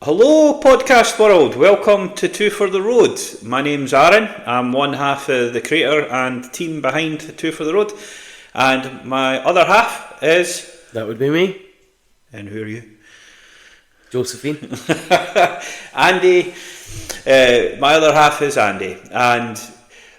Hello, podcast world. Welcome to Two for the Road. My name's Aaron. I'm one half of the creator and team behind Two for the Road, and my other half is. That would be me. And who are you? Josephine. Andy. My other half is Andy, and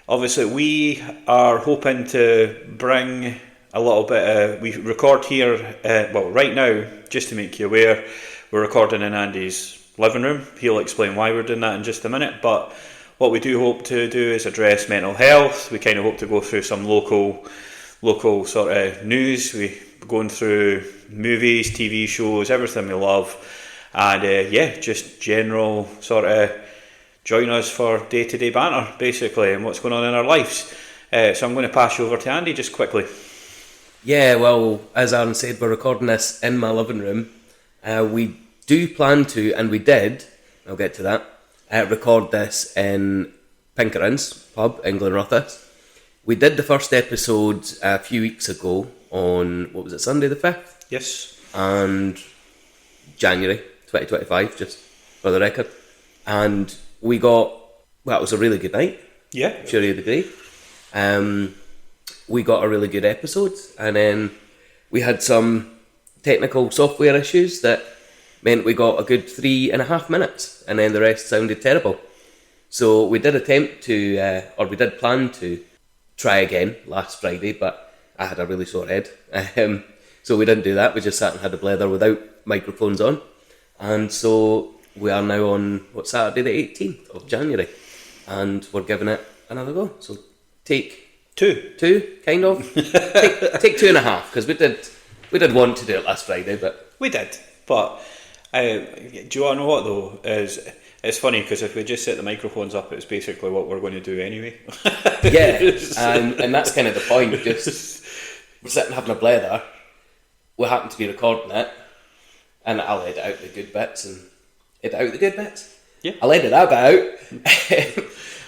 obviously we are hoping to bring a little bit. We record here. Right now, just to make you aware, we're recording in Andy's living room. He'll explain why we're doing that in just a minute. But what we do hope to do is address mental health. We kind of hope to go through some local sort of news. We're going through movies, TV shows, everything we love. And just general sort of join us for day-to-day banter, basically, and what's going on in our lives. So I'm going to pass you over to Andy just quickly. Yeah, well, as Aaron said, we're recording this in my living room. We do plan to, and we did, I'll get to that, record this in Pinkerton's pub in Glenrothes. We did the first episode a few weeks ago on, Sunday the 5th? Yes. And January 2025, just for the record. And we got, it was a really good night. Yeah. I'm sure you'd agree. We got a really good episode, and then we had some technical software issues that meant we got a good 3.5 minutes, and then the rest sounded terrible. So we did plan to try again last Friday, but I had a really sore head. So we didn't do that. We just sat and had a blether without microphones on. And so we are now on, Saturday the 18th of January, and we're giving it another go. So take two, kind of. take 2.5, because we did want to do it last Friday, but... We did, but do you want to know what, though? It's funny, because if we just set the microphones up, it's basically what we're going to do anyway. Yeah, and that's kind of the point. Just we're sitting having a blether, we happen to be recording it, and I'll edit out the good bits, and edit out the good bits? Yeah. I'll edit that bit out.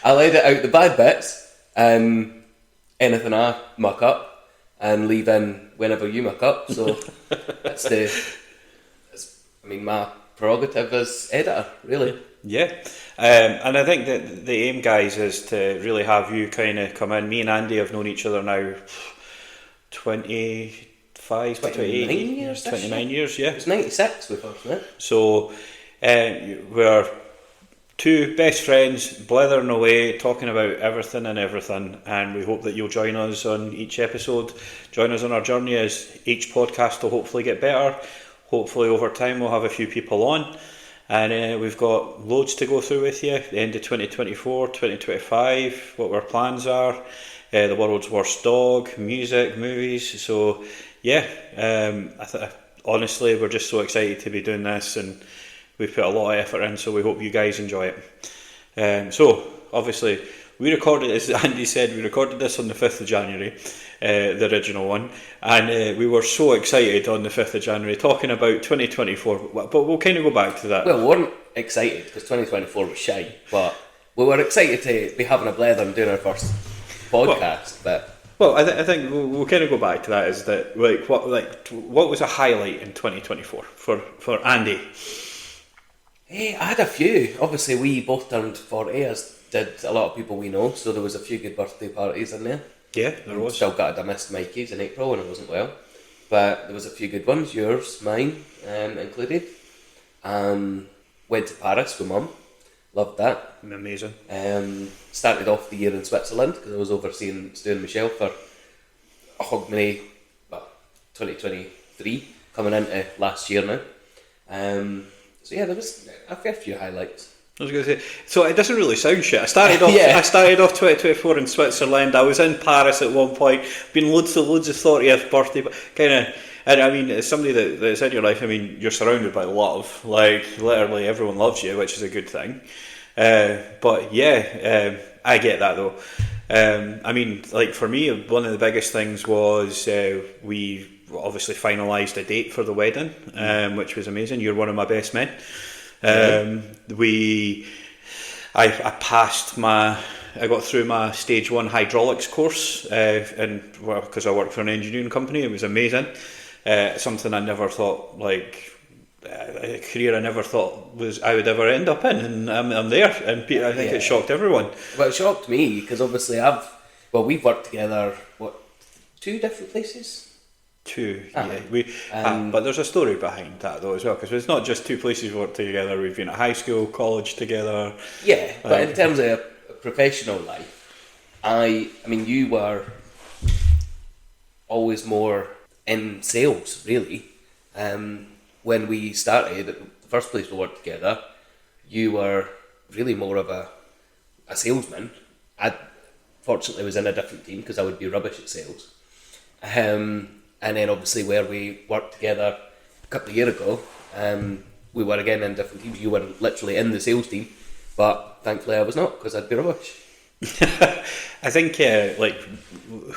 I'll edit out the bad bits, anything I muck up, and leave in whenever you muck up. So my prerogative as editor, really. Yeah, and I think that the aim, guys, is to really have you kind of come in. Me and Andy have known each other now 29 years, yeah. It was 96 we first met. So we're two best friends, blethering away, talking about everything, and we hope that you'll join us on each episode, join us on our journey as each podcast will hopefully get better. Hopefully over time we'll have a few people on, and we've got loads to go through with you, the end of 2024, 2025, what our plans are, the world's worst dog, music, movies. So yeah, honestly we're just so excited to be doing this, and we've put a lot of effort in, so we hope you guys enjoy it. So obviously we recorded, as Andy said, we recorded this on the 5th of January, the original one, and we were so excited on the 5th of January talking about 2024, but we'll kind of go back to that. Well, we weren't excited because 2024 was shy, but we were excited to be having a blether and doing our first podcast. I think we'll kind of go back to that, is that what was a highlight in 2024 for Andy? Hey, I had a few. Obviously we both turned 40, as did a lot of people we know, so there was a few good birthday parties in there. Yeah, there was. Still I missed Mikey's in April when I wasn't well, but there was a few good ones, yours, mine included. Went to Paris with Mum, loved that. Amazing. Started off the year in Switzerland because I was overseeing Stu and Michelle for a Hogmanay, 2023, coming into last year now. So yeah, there was a fair few highlights. I was going to say, so it doesn't really sound shit. I started off 2024 in Switzerland. I was in Paris at one point. Been loads of 30th birthday, but kind of. And I mean, as somebody that's in your life, I mean, you're surrounded by love. Like literally, everyone loves you, which is a good thing. But yeah, I get that though. I mean, like for me, one of the biggest things was we obviously finalised a date for the wedding, which was amazing. You're one of my best men. I got through my stage 1 hydraulics course, because I work for an engineering company. It was amazing. Something I never thought a career I never thought I would ever end up in, and I'm there, and I think it shocked everyone. Well, it shocked me because obviously we've worked together, what, 2 different places? 2, yeah. But there's a story behind that though as well, because it's not just 2 places we worked together. We've been at high school, college together. Yeah, but in terms of professional life, I mean, you were always more in sales, really. When we started, the first place we worked together, you were really more of a salesman. I fortunately was in a different team because I would be rubbish at sales. And then obviously where we worked together a couple of years ago, we were again in different teams. You were literally in the sales team, but thankfully I was not, because I'd be rubbish. I think like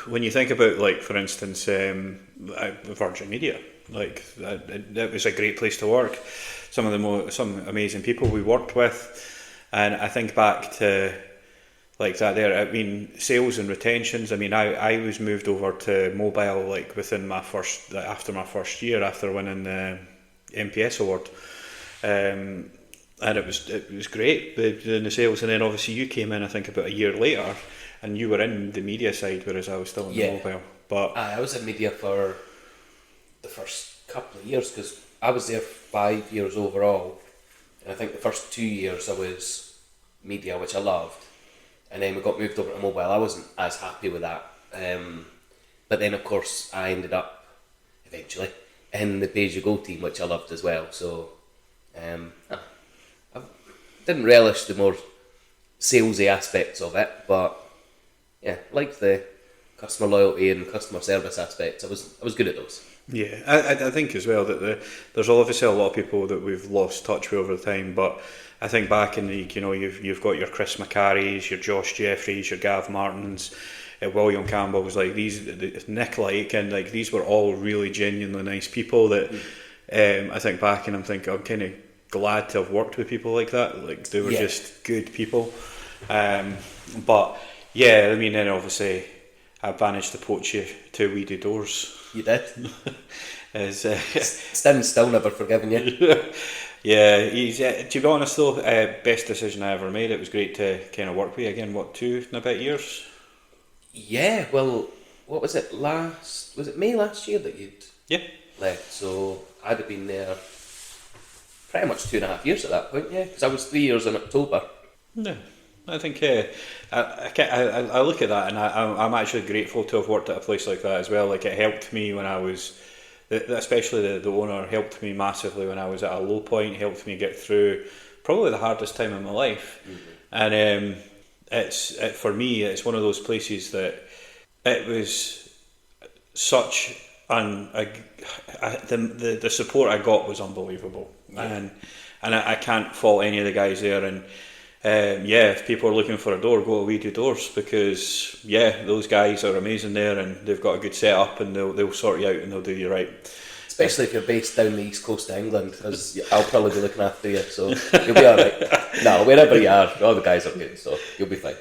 when you think about, like, for instance, Virgin Media, like it was a great place to work. Some amazing people we worked with, and I think back to like that there. I mean, sales and retentions. I mean, I was moved over to mobile like within after my first year, after winning the MPS award, and it was great doing the sales. And then obviously you came in, I think, about a year later, and you were in the media side, whereas I was still in the mobile. But I was in media for the first couple of years, because I was there 5 years overall, and I think the first 2 years I was media, which I loved. And then we got moved over to mobile. I wasn't as happy with that. But then, of course, I ended up, eventually, in the pay-as-you-go team, which I loved as well. So, I didn't relish the more salesy aspects of it, but, yeah, liked the customer loyalty and customer service aspects. I was good at those. Yeah, I think as well that there's obviously a lot of people that we've lost touch with over the time, but I think back in the, you've got your Chris McCarrys, your Josh Jeffreys, your Gav Martins, William Campbell was like Nick Aiken, like these were all really genuinely nice people that I think back and I'm kind of glad to have worked with people like that. Like they were just good people. But yeah, I mean, then obviously I managed to poach you to We Do Doors. You did. Stan's still never forgiven you. Yeah, he's. To be honest though, best decision I ever made. It was great to kind of work with you again. What, 2 and a bit years? Yeah. Well, what was it? Was it May last year that you'd left? So I'd have been there pretty much 2.5 years at that point. Yeah, because I was 3 years in October. Yeah. I think I look at that and I'm actually grateful to have worked at a place like that as well. Like it helped me when I was, especially the owner helped me massively when I was at a low point, helped me get through probably the hardest time in my life. Mm-hmm. And for me, it's one of those places that it was such the support I got was unbelievable. Yeah. And I can't fault any of the guys there. And if people are looking for a door, go to We Do Doors, because those guys are amazing there and they've got a good setup and they'll sort you out and they'll do you right. Especially if you're based down the east coast of England, because I'll probably be looking after you, so you'll be alright. No, wherever you are, all the guys are good, so you'll be fine.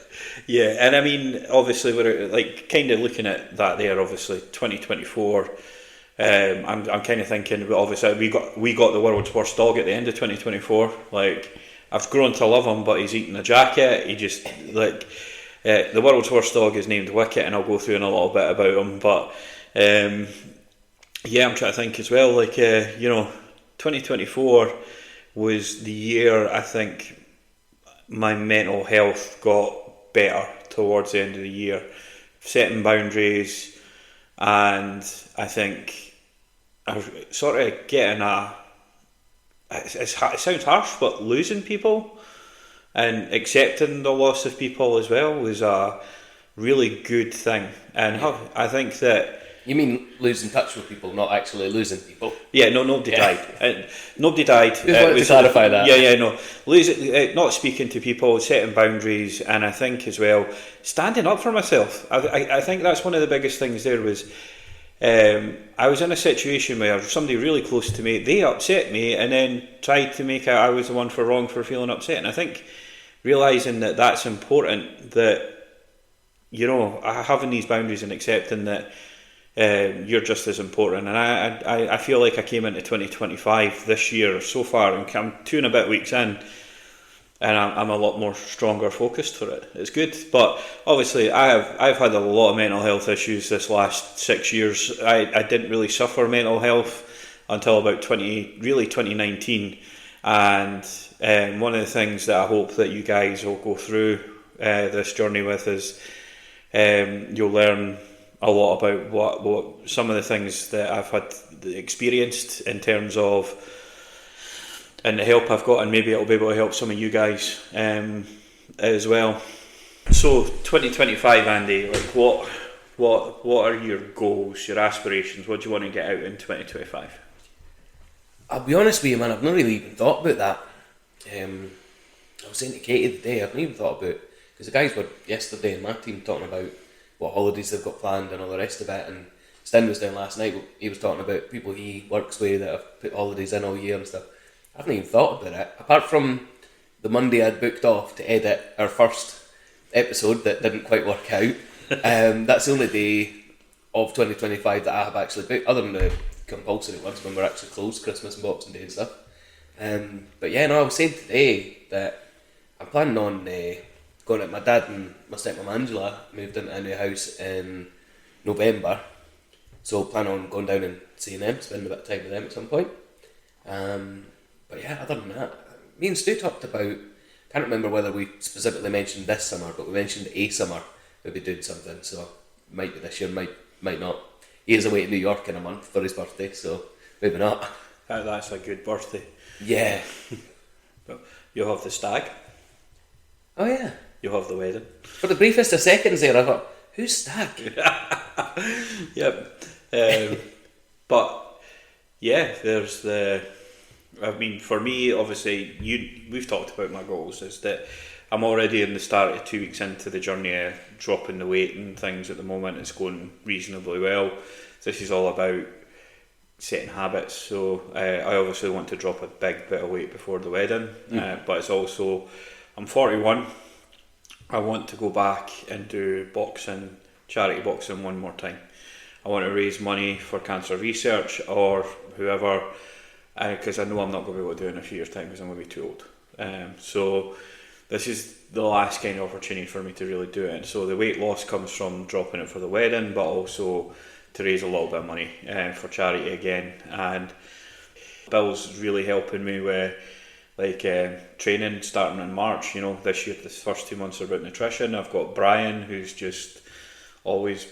Yeah, and I mean, obviously we're like kind of looking at that there. Obviously, 2024. I'm kind of thinking, obviously we got the world's worst dog at the end of 2024. Like, I've grown to love him, but he's eating a jacket. He just like the world's worst dog is named Wicket, and I'll go through in a little bit about him. But I'm trying to think as well. Like 2024 was the year I think my mental health got better towards the end of the year, setting boundaries, and I think I was sort of getting it sounds harsh, but losing people and accepting the loss of people as well was a really good thing. And I think that... You mean losing touch with people, not actually losing people? Yeah, no, nobody died. Nobody died. Just wanted to clarify that. No. Losing, not speaking to people, setting boundaries, and I think as well, standing up for myself. I think that's one of the biggest things there was... I was in a situation where somebody really close to me, they upset me and then tried to make out I was the one for feeling upset. And I think realising that that's important, that having these boundaries and accepting that you're just as important. And I feel like I came into 2025 this year so far, and I'm 2 and a bit weeks in, and I'm a lot more stronger focused for it. It's good, but obviously I've had a lot of mental health issues this last 6 years. I didn't really suffer mental health until about 2019, and one of the things that I hope that you guys will go through this journey with is you'll learn a lot about what some of the things that I've had experienced in terms of, and the help I've got, and maybe it'll be able to help some of you guys as well. So 2025, Andy, like what are your goals, your aspirations? What do you want to get out in 2025? I'll be honest with you, man, I've not really even thought about that. I was saying to Katie today, I've not even thought about, because the guys were yesterday in my team talking about what holidays they've got planned and all the rest of it, and Stin was down last night, he was talking about people he works with that have put holidays in all year and stuff. I haven't even thought about it, apart from the Monday I'd booked off to edit our first episode that didn't quite work out. That's the only day of 2025 that I have actually booked, other than the compulsory ones when we're actually closed, Christmas and Boxing Day and stuff. But yeah, no, I was saying today that I'm planning on going out. My dad and my stepmom Angela moved into a new house in November, so I plan on going down and seeing them, spending a bit of time with them at some point. But yeah, other than that, me and Stu talked about, can't remember whether we specifically mentioned this summer, but we mentioned a summer we'll be doing something, so might be this year, might not. He is away to New York in a month for his birthday, so maybe not. That's a good birthday. Yeah. But you'll have the stag. Oh yeah. You'll have the wedding. For the briefest of seconds there, I thought, who's stag? Yep. But yeah, there's the. I mean, for me, obviously, we've talked about my goals. Is that I'm already in the start of 2 weeks into the journey of dropping the weight and things at the moment. It's going reasonably well. This is all about setting habits. So I obviously want to drop a big bit of weight before the wedding. But it's also, I'm 41. I want to go back and do boxing, charity boxing one more time. I want to raise money for cancer research or whoever, because I know I'm not going to be able to do it in a few years' time because I'm going to be too old. So this is the last kind of opportunity for me to really do it. So the weight loss comes from dropping it for the wedding, but also to raise a little bit of money for charity again. And Bill's really helping me with training starting in March. You know, this year the first 2 months are about nutrition. I've got Brian, who's just always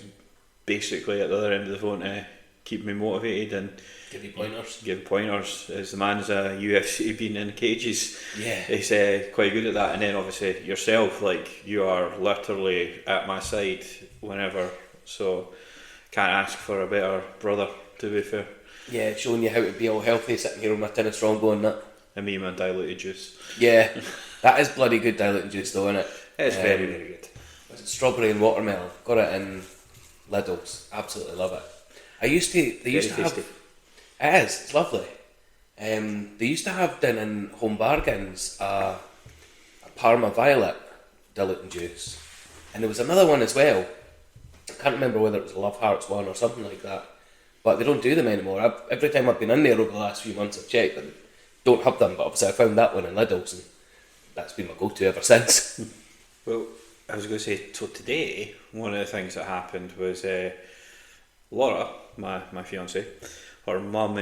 basically at the other end of the phone to keep me motivated and give you pointers. Give pointers. As the man's a UFC been in cages, yeah, he's quite good at that. And then obviously yourself, like you are literally at my side whenever. So can't ask for a better brother, to be fair. Yeah, showing you how to be all healthy, sitting here with my tin of Strongbow and that. And me and my diluted juice. Yeah, that is bloody good diluted juice though, isn't it? It's very, very good. Strawberry and watermelon. Got it in Lidl's. Absolutely love it. They used to have. It is. It's lovely. They used to have down in Home Bargains a Parma Violet diluted juice, and there was another one as well. I can't remember whether it was a Love Hearts one or something like that, but they don't do them anymore. Every time I've been in there over the last few months, I've checked and don't have them. But obviously, I found that one in Lidl's, and that's been my go-to ever since. Well, I was going to say, so today, one of the things that happened was Laura, my fiancée, her mum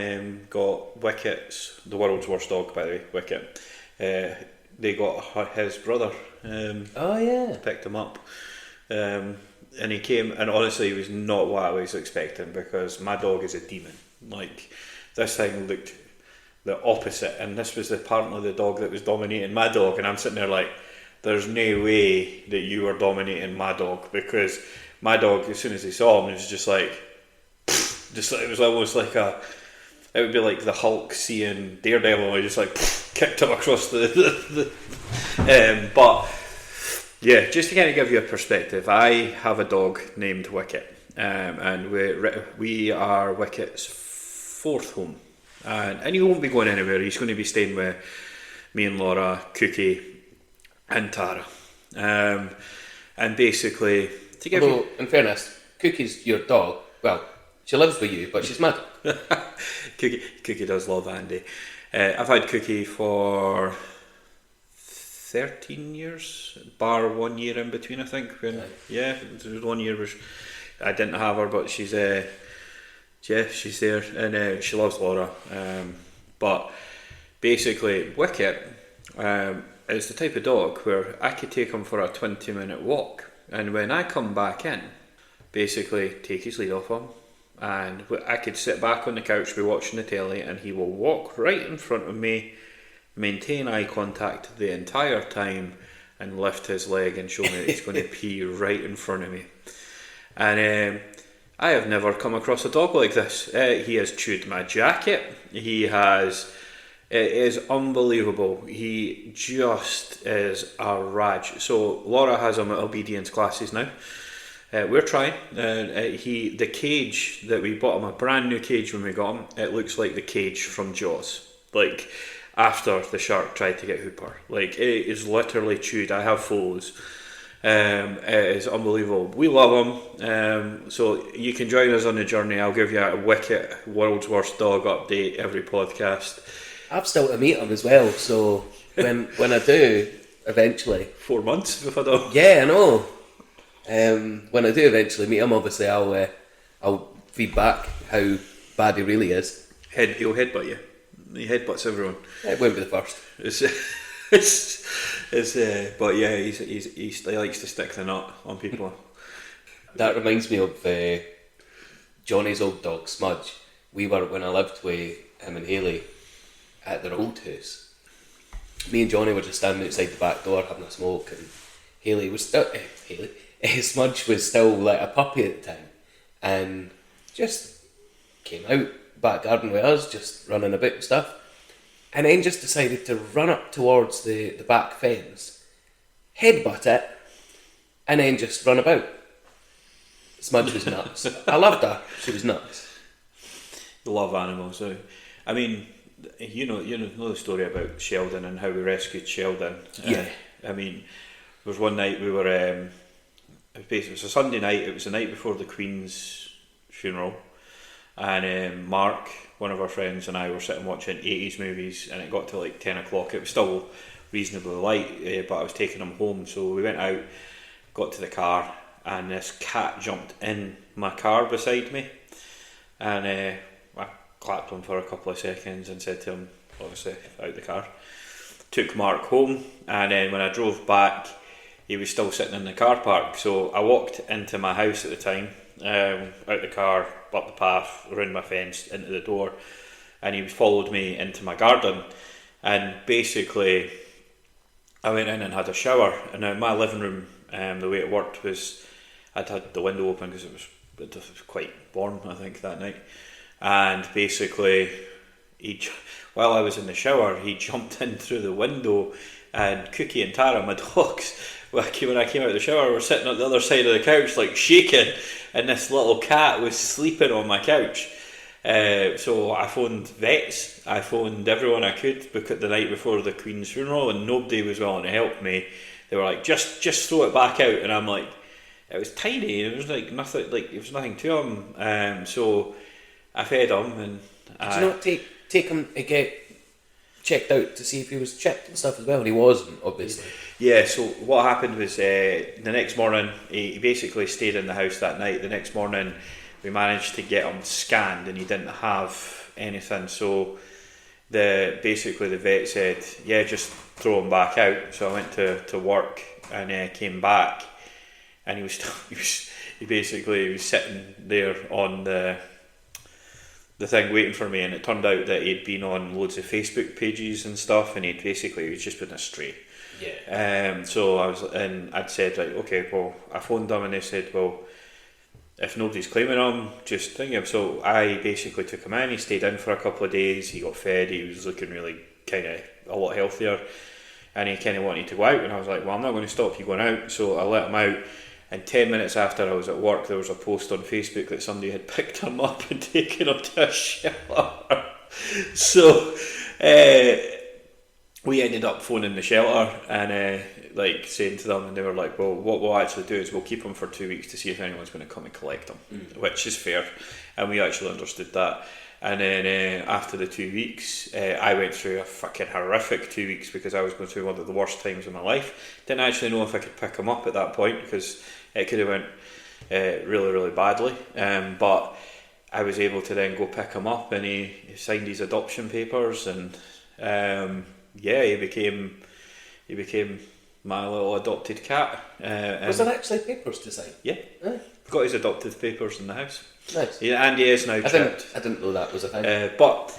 got Wicket's, the world's worst dog by the way, Wicket. They got his brother. Oh yeah. Picked him up. And he came, and honestly, he was not what I was expecting because my dog is a demon. Like, this thing looked the opposite, and this was apparently the dog that was dominating my dog, and I'm sitting there like, there's no way that you are dominating my dog, because my dog, as soon as he saw him, it was just like it was almost like it would be like the Hulk seeing Daredevil, and he just like kicked him across the but yeah, just to kind of give you a perspective, I have a dog named Wicket, and we are Wicket's fourth home, and he won't be going anywhere. He's going to be staying with me and Laura, Cookie and Tara, and basically to give Although, in fairness, Cookie's your dog. Well, She lives with you, but she's mad. Cookie does love Andy. I've had Cookie for 13 years, bar 1 year in between, I think. Yeah, there was 1 year where I didn't have her, but she's she's there, and she loves Laura. But basically, Wicket is the type of dog where I could take him for a 20-minute walk, and when I come back in, basically take his lead off him, and I could sit back on the couch, be watching the telly, and he will walk right in front of me, maintain eye contact the entire time, and lift his leg and show me that he's going to pee right in front of me. And I have never come across a dog like this. He has chewed my jacket. It is unbelievable. He just is a raj. So Laura has him at obedience classes now. We're trying. The cage that we bought him, a brand new cage when we got him, it looks like the cage from Jaws. Like after the shark tried to get Hooper. Like it is literally chewed. I have photos. It is unbelievable. We love him. So you can join us on the journey. I'll give you a Wicket World's Worst Dog update every podcast. I've still to meet him as well, so when I do eventually 4 months if I don't. Yeah, I know. When I do eventually meet him, obviously I'll feed back how bad he really is. He'll headbutt you. He headbutts everyone. It won't be the first. But yeah, he likes to stick the nut on people. That reminds me of Johnny's old dog Smudge. When I lived with him and Hayley at their old house, me and Johnny were just standing outside the back door having a smoke, and Hayley was still Smudge was still like a puppy at the time, and just came out back garden with us, just running about and stuff, and then just decided to run up towards the back fence, headbutt it, and then just run about. Smudge was nuts. I loved her. She was nuts. Love animals. I mean, you know the story about Sheldon and how we rescued Sheldon. Yeah. I mean, there was one night we were. It was a Sunday night. It was the night before the Queen's funeral, and Mark, one of our friends, and I were sitting watching 80s movies, and it got to like 10 o'clock. It was still reasonably light, but I was taking him home, so we went out, got to the car, and this cat jumped in my car beside me, and I clapped him for a couple of seconds and said to him, obviously out the car, took Mark home, and then when I drove back, he was still sitting in the car park. So I walked into my house at the time, out the car, up the path, around my fence, into the door, and he followed me into my garden. And basically, I went in and had a shower. And now my living room, the way it worked was, I'd had the window open because it was quite warm, I think, that night. And basically, while I was in the shower, he jumped in through the window, and Cookie and Tara, my dogs, when I came out of the shower, were sitting at the other side of the couch, like shaking, and this little cat was sleeping on my couch. So I phoned vets, I phoned everyone I could, because the night before the Queen's funeral, and nobody was willing to help me. They were like, just throw it back out, and I'm like, it was tiny, it was like nothing, like it was nothing to him. So I fed him, and did you not take him to get checked out to see if he was checked and stuff as well? And he wasn't, obviously. Yeah, so what happened was the next morning, he basically stayed in the house that night. The next morning we managed to get him scanned, and he didn't have anything, so basically the vet said, yeah, just throw him back out. So I went to work, and came back, and he was sitting there on the thing waiting for me, and it turned out that he'd been on loads of Facebook pages and stuff, and he was just been a stray. Yeah. So I'd said, like, okay, well, I phoned them, and they said, well, if nobody's claiming him, just think of. So I basically took him in. He stayed in for a couple of days. He got fed. He was looking really kind of a lot healthier, and he kind of wanted to go out. And I was like, well, I'm not going to stop you going out. So I let him out. And 10 minutes after I was at work, there was a post on Facebook that somebody had picked him up and taken him to a shower. So we ended up phoning the shelter and like saying to them, and they were like, well, what we'll actually do is we'll keep them for 2 weeks to see if anyone's going to come and collect them, which is fair, and we actually understood that. And then after the 2 weeks, I went through a fucking horrific 2 weeks because I was going through one of the worst times of my life. Didn't actually know if I could pick him up at that point because it could have went really, really badly. But I was able to then go pick him up, and he signed his adoption papers, and he became my little adopted cat. Was there actually papers to sign? Yeah, got his adopted papers in the house. Nice. Yeah, and he is now chipped. I didn't know that was a thing. But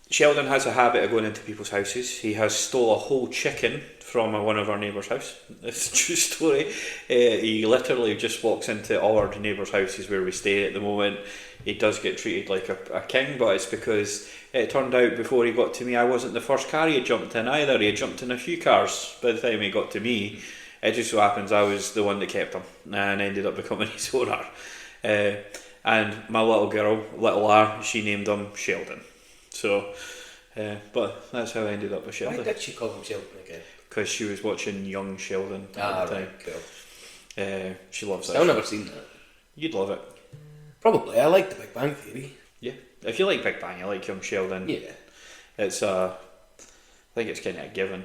Sheldon has a habit of going into people's houses. He has stole a whole chicken from one of our neighbours' house. It's a true story. He literally just walks into all our neighbours' houses where we stay at the moment. He does get treated like a king, but it's because it turned out before he got to me, I wasn't the first car he had jumped in either. He had jumped in a few cars by the time he got to me. It just so happens I was the one that kept him and ended up becoming his owner. And my little girl, little R, she named him Sheldon. So, but that's how I ended up with Sheldon. Why did she call him Sheldon again? Because she was watching Young Sheldon at the time. Right, cool. She loves that. I've never seen that. You'd love it. Probably. I like the Big Bang Theory. Yeah. If you like Big Bang, you like Young Sheldon. Yeah. It's I think it's kind of a given.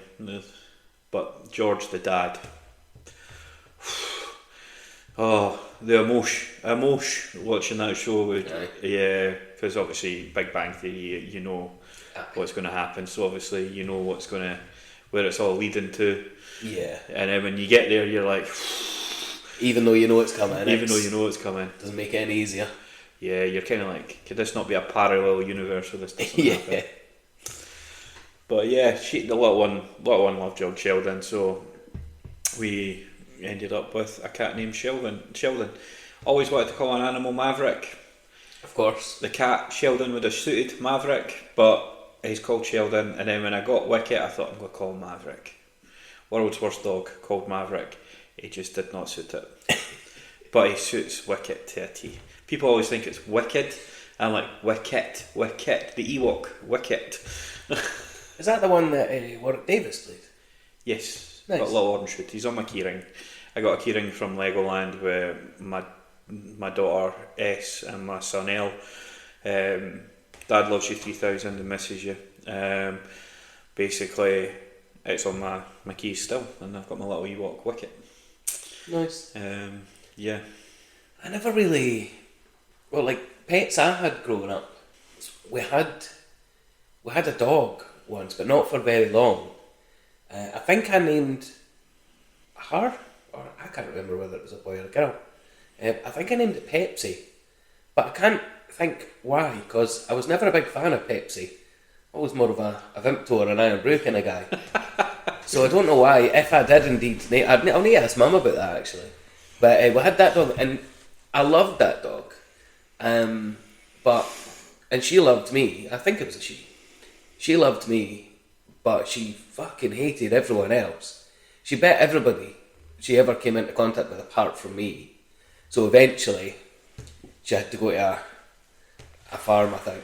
But George the dad. Oh, the emotion watching that show. Yeah, because obviously Big Bang Theory, you know what's going to happen. So obviously you know where it's all leading to. Yeah. And then when you get there, you're like, even though you know it's coming. Doesn't make it any easier. Yeah, you're kind of like, could this not be a parallel universe where this doesn't happen? But yeah, the little one loved George Sheldon, so we ended up with a cat named Sheldon. Always wanted to call an animal Maverick. Of course. The cat Sheldon would have suited Maverick, but he's called Sheldon. And then when I got Wicket, I thought I'm going to call him Maverick. World's worst dog called Maverick. He just did not suit it. But he suits Wicket to a T. People always think it's Wicked. I'm like, Wicket, the Ewok, Wicket. Is that the one that Warwick Davis played? Yes. Nice. Got a little orange hood. He's on my keyring. I got a keyring from Legoland with my daughter S and my son L. Dad loves you 3000 and misses you. Basically, it's on my keys still, and I've got my little Ewok Wicket. Nice. Yeah. I never really, like pets I had growing up. We had a dog once, but not for very long. I think I named her, or I can't remember whether it was a boy or a girl. I think I named it Pepsi, but I can't think why, because I was never a big fan of Pepsi. I was more of a Vimto or an Iron Brew kind of guy. So I don't know why. If I did indeed, I'll need to ask Mum about that actually. But we had that dog, and I loved that dog. And she loved me. I think it was a she. She loved me, but she fucking hated everyone else. She bet everybody she ever came into contact with apart from me. So eventually, she had to go to a farm, I think.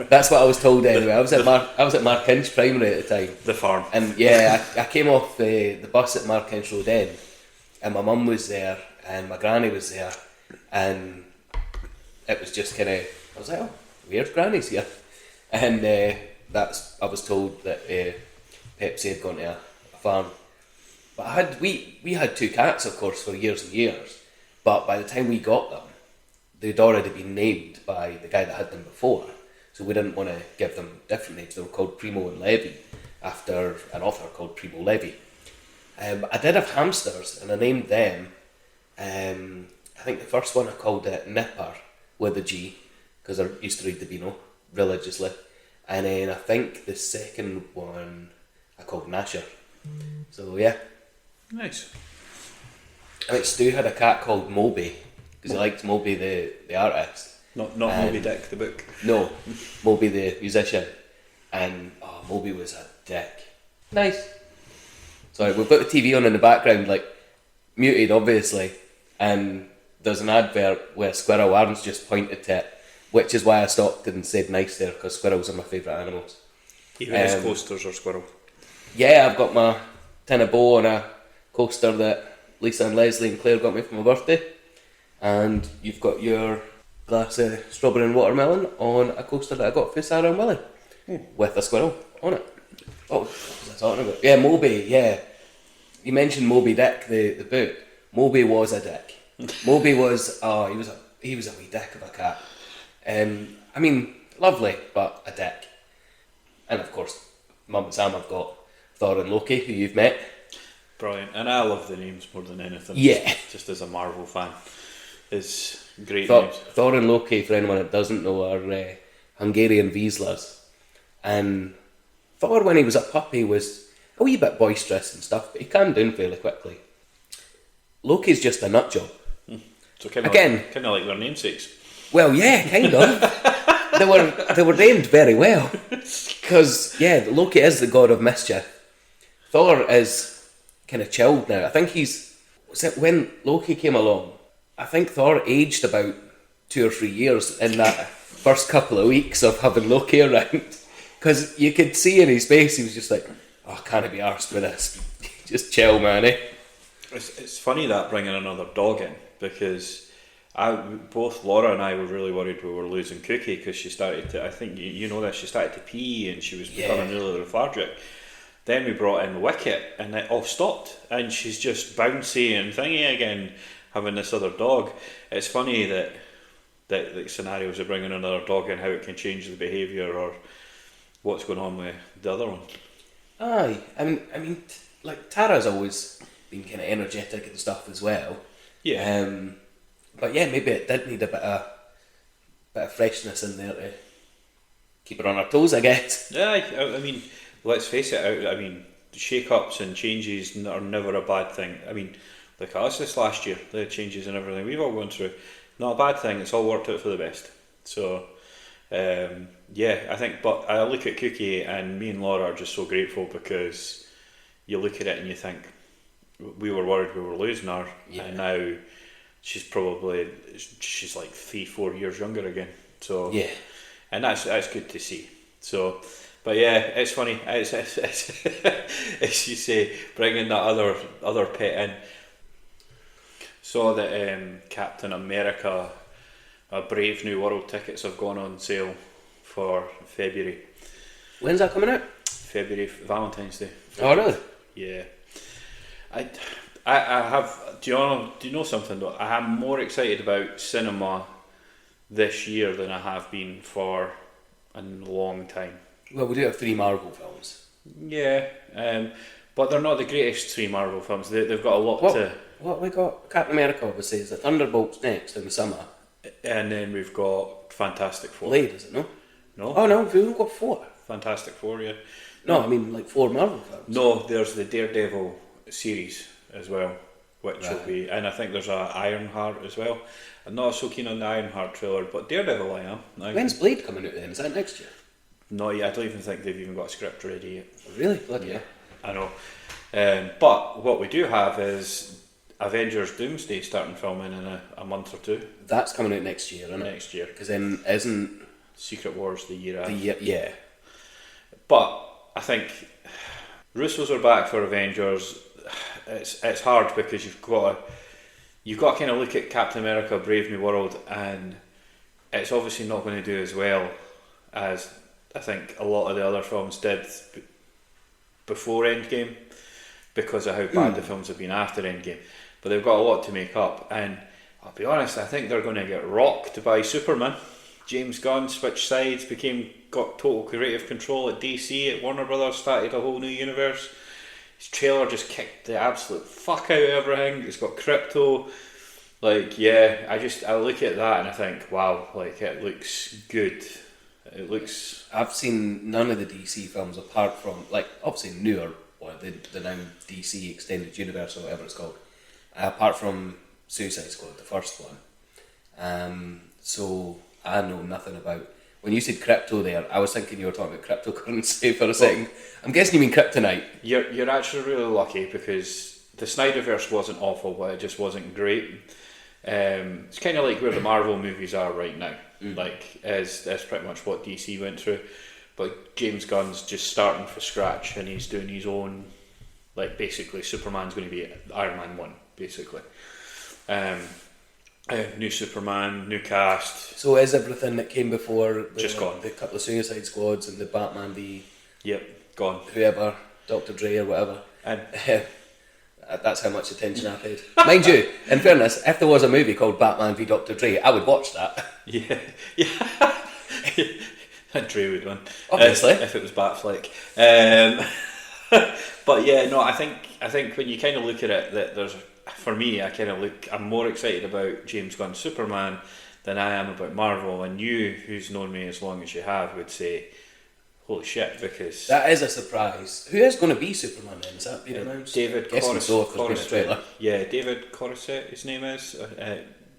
That's what I was told anyway. I was at Mark Inch Primary at the time. The farm. And yeah, I came off the bus at Mark Inch Road End, and my mum was there, and my granny was there, and it was just kind of, I was like, oh, weird, granny's here. And I was told that Pepsi had gone to a farm. But we had two cats, of course, for years and years. But by the time we got them, they'd already been named by the guy that had them before. So we didn't want to give them different names. They were called Primo and Levi, after an author called Primo Levi. I did have hamsters, and I named them. I think the first one I called it Nipper, with a G, because I used to read the Beano religiously. And then I think the second one I called Nasher. So yeah. Nice. I think Stu had a cat called Moby, because he liked Moby the artist. Not Moby Dick the book. No, Moby the musician. And Moby was a dick. Nice. Sorry, we put the TV on in the background, like muted obviously, and there's an advert where a squirrel, Aaron's just pointed to it, which is why I stopped and said nice there, because squirrels are my favourite animals. Even his coasters are squirrel. Yeah, I've got my tin of bow on a coaster that Lisa and Leslie and Claire got me for my birthday. And you've got your glass of strawberry and watermelon on a coaster that I got for Sarah and Willie. With a squirrel on it. Oh, what was I talking about? Yeah, Moby, yeah. You mentioned Moby Dick, the book. Moby was a dick. Moby was, he was a wee dick of a cat. I mean, lovely, but a dick. And of course, Mum and Sam have got Thor and Loki, who you've met. Brilliant. And I love the names more than anything. Yeah. Just as a Marvel fan. It's great Thor, names. Thor and Loki, for anyone that doesn't know, are Hungarian Wieslas. And Thor, when he was a puppy, was a wee bit boisterous and stuff, but he calmed down fairly quickly. Loki's just a nut job. So kind of like their namesakes. Well, yeah, kind of. They were named very well. Because, yeah, Loki is the god of mischief. Thor is kind of chilled now. I think when Loki came along, I think Thor aged about 2 or 3 years in that first couple of weeks of having Loki around. Because you could see in his face, he was just like, oh, I can't be arsed with this. Just chill, man, eh? It's funny that bringing another dog in, because both Laura and I were really worried we were losing Cookie, because she started to, I think you know this, she started to pee and she was becoming really lethargic. Then we brought in Wicket and it all stopped, and she's just bouncy and thingy again, having this other dog. It's funny that the scenarios of bringing another dog in, how it can change the behaviour or what's going on with the other one. Aye, I mean, like Tara's always been kind of energetic and stuff as well. Yeah. But yeah, maybe it did need a bit of freshness in there to keep her on her toes, I guess. Yeah, I mean, let's face it. I mean, shake-ups and changes are never a bad thing. I mean, look at us this last year, the changes and everything we've all gone through. Not a bad thing. It's all worked out for the best. So. Yeah, I think, but I look at Cookie and me and Laura are just so grateful, because you look at it and you think, we were worried we were losing her, and now she's like 3-4 years younger again. So yeah, and that's good to see. So, but yeah, it's funny. It's as you say, bringing that other pet in. Saw that Captain America. Brave New World tickets have gone on sale for February. When's that coming out? February, Valentine's Day. Oh, really? Yeah. I have. Do you know something though? I am more excited about cinema this year than I have been for a long time. Well, we do have 3 Marvel films. Yeah, but they're not the greatest 3 Marvel films. They've got a lot to. What we got? Captain America, obviously, is the Thunderbolts next in the summer. And then we've got Fantastic Four. Blade, is it, no? No. Oh, no, we've only got 4. Fantastic Four, yeah. No, I mean, like 4 Marvel films. No, there's the Daredevil series as well, which will be, and I think there's a Ironheart as well. I'm not so keen on the Ironheart trailer, but Daredevil I am. When's Blade coming out then? Is that next year? Not yet. I don't even think they've even got a script ready yet. Really? Bloody hell. I know. But what we do have is Avengers Doomsday starting filming in a month or 2. That's coming out next year, isn't it? Next year. Because then isn't Secret Wars the year after? Yeah. But I think Russos are back for Avengers. It's hard because you've got to kind of look at Captain America: Brave New World, and it's obviously not going to do as well as I think a lot of the other films did before Endgame, because of how bad the films have been after Endgame. But they've got a lot to make up, and I'll be honest, I think they're going to get rocked by Superman. James Gunn switched sides, got total creative control at DC, at Warner Brothers, started a whole new universe. His trailer just kicked the absolute fuck out of everything. It's got crypto. Like, yeah, I look at that and I think, wow, like, it looks good. I've seen none of the DC films apart from, like, obviously newer, or the now DC Extended Universe or whatever it's called, apart from Suicide Squad, the first one. So I know nothing about. When you said crypto there, I was thinking you were talking about cryptocurrency for a second. I'm guessing you mean kryptonite. You're actually really lucky, because the Snyderverse wasn't awful, but it just wasn't great. It's kind of like where the Marvel movies are right now. Like, is pretty much what DC went through. but James Gunn's just starting from scratch, and he's doing his own, like, basically Superman's going to be Iron Man 1, basically. New Superman, new cast. So is everything that came before Just gone. the couple of Suicide Squads and the Batman v Yep, gone. whoever, Dr. Dre or whatever? And That's how much attention I paid. Mind you, in fairness, if there was a movie called Batman v Dr. Dre, I would watch that. yeah. Dre would win. Obviously. If it was Batfleck. But yeah, no, I think when you kind of look at it, that there's, for me, I'm more excited about James Gunn's Superman than I am about Marvel, and you, who's known me as long as you have, would say, holy shit, because... That is a surprise. Who is going to be Superman then? Is that been announced? David Coruscant. Yeah, David Coruscant, his name is.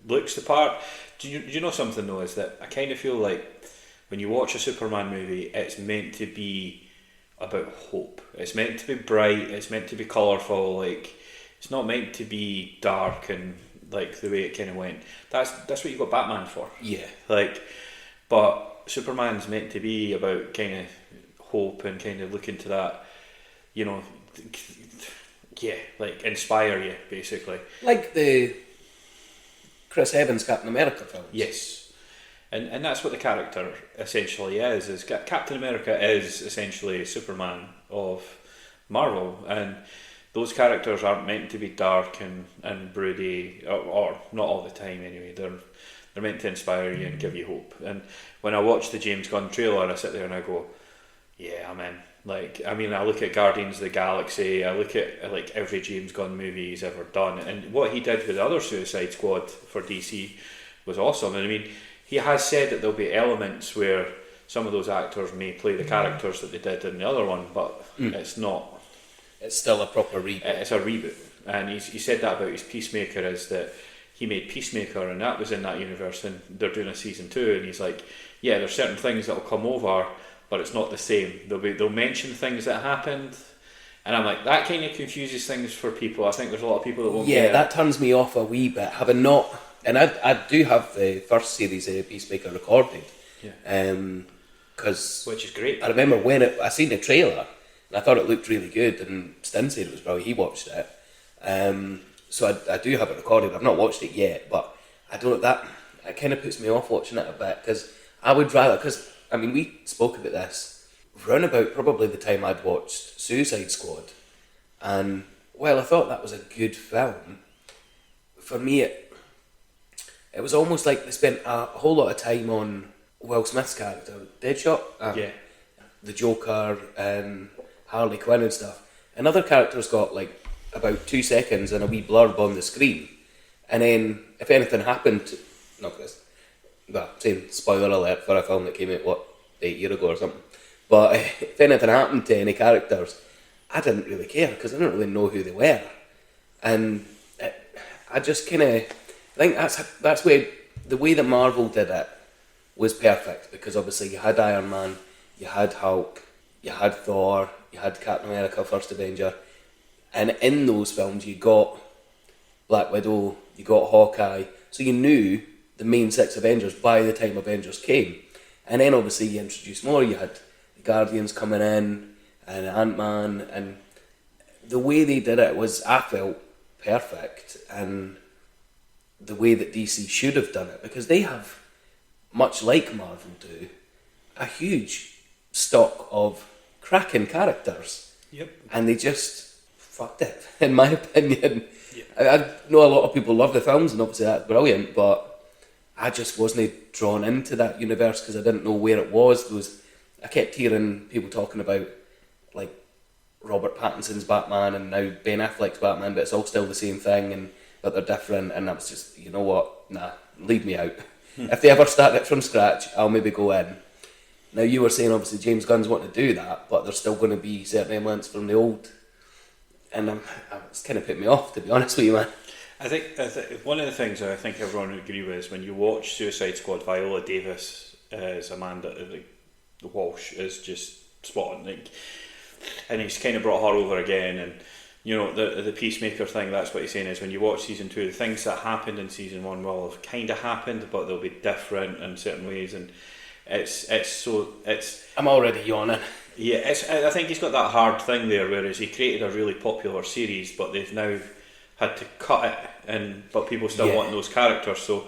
Looks the part. Do you know something though, is that I kind of feel like when you watch a Superman movie, it's meant to be about hope. It's meant to be bright, it's meant to be colourful, like, it's not meant to be dark and like the way it kind of went. That's what you got Batman for. Yeah. Like, but Superman's meant to be about kind of hope and kind of looking to that, you know, yeah, like inspire you basically. Like the Chris Evans Captain America films. Yes, and that's what the character essentially is Captain America is essentially Superman of Marvel, and those characters aren't meant to be dark and broody, or not all the time anyway. They're meant to inspire you and give you hope. And when I watch the James Gunn trailer, I sit there and I go, yeah, I'm in. Like, I mean, I look at Guardians of the Galaxy, I look at like every James Gunn movie he's ever done, and what he did with the other Suicide Squad for DC was awesome. And I mean, he has said that there'll be elements where some of those actors may play the characters that they did in the other one, but it's not. It's still a proper reboot. It's a reboot, and he said that about his Peacemaker, is that he made Peacemaker, and that was in that universe, and they're doing a season 2, and he's like, yeah, there's certain things that'll come over, but it's not the same. They'll mention things that happened, and I'm like, that kind of confuses things for people. I think there's a lot of people that won't get it. Yeah, that turns me off a wee bit, having not, and I do have the first series of Peacemaker recorded, because which is great. I remember when I seen the trailer, and I thought it looked really good, and Stin said it was brilliant. He watched it, so I do have it recorded. I've not watched it yet, but I don't. That it kind of puts me off watching it a bit, because I would rather. Because I mean, we spoke about this round about probably the time I'd watched Suicide Squad, and while I thought that was a good film, for me it was almost like they spent a whole lot of time on Will Smith's character, Deadshot, the Joker, and Harley Quinn and stuff. And other characters got like about 2 seconds and a wee blurb on the screen. And then if anything happened, same spoiler alert for a film that came out, 8 years ago or something. But if anything happened to any characters, I didn't really care, because I didn't really know who they were. And I just kind of, I think that's where the way that Marvel did it was perfect, because obviously you had Iron Man, you had Hulk, you had Thor, you had Captain America, First Avenger, and in those films you got Black Widow, you got Hawkeye, so you knew the main 6 Avengers by the time Avengers came. And then obviously you introduced more, you had the Guardians coming in, and Ant-Man, and the way they did it was, I felt, perfect, and the way that DC should have done it, because they have, much like Marvel do, a huge stock of cracking characters. Yep. And they just fucked it, in my opinion. Yep. I know a lot of people love the films, and obviously that's brilliant, but I just wasn't drawn into that universe because I didn't know where it was. I kept hearing people talking about like Robert Pattinson's Batman and now Ben Affleck's Batman, but it's all still the same thing, but they're different, and I was just, you know what, nah, leave me out. If they ever start it from scratch, I'll maybe go in. Now, you were saying obviously James Gunn's wanting to do that, but there's still going to be certain elements from the old, and it's kind of put me off, to be honest with you, man. I think one of the things that I think everyone would agree with is when you watch Suicide Squad, Viola Davis as Amanda Walsh is just spot on. Like, and he's kind of brought her over again, and you know the Peacemaker thing. That's what he's saying is when you watch season 2, the things that happened in season 1 will have kind of happened, but they'll be different in certain ways. And it's I'm already yawning. yeah. I think he's got that hard thing there, whereas he created a really popular series, but they've now had to cut it, but people still want those characters. So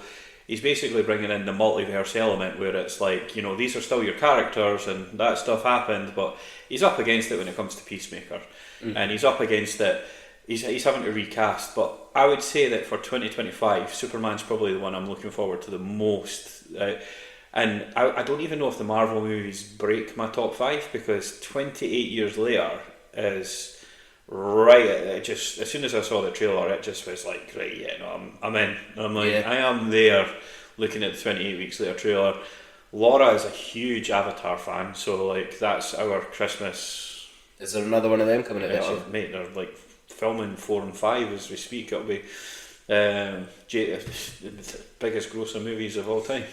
he's basically bringing in the multiverse element, where it's like, these are still your characters, and that stuff happened, but he's up against it when it comes to Peacemaker, and he's up against it. He's having to recast, but I would say that for 2025, Superman's probably the one I'm looking forward to the most. And I don't even know if the Marvel movies break my top 5, because 28 years later is right. It just, as soon as I saw the trailer, it just was like, right, yeah, no, I'm in. I'm like, I am there, looking at the 28 weeks later trailer. Laura is a huge Avatar fan, so like that's our Christmas. Is there another one of them coming out? Mate, they're like filming 4 and 5 as we speak. It'll be the biggest grossing movies of all time.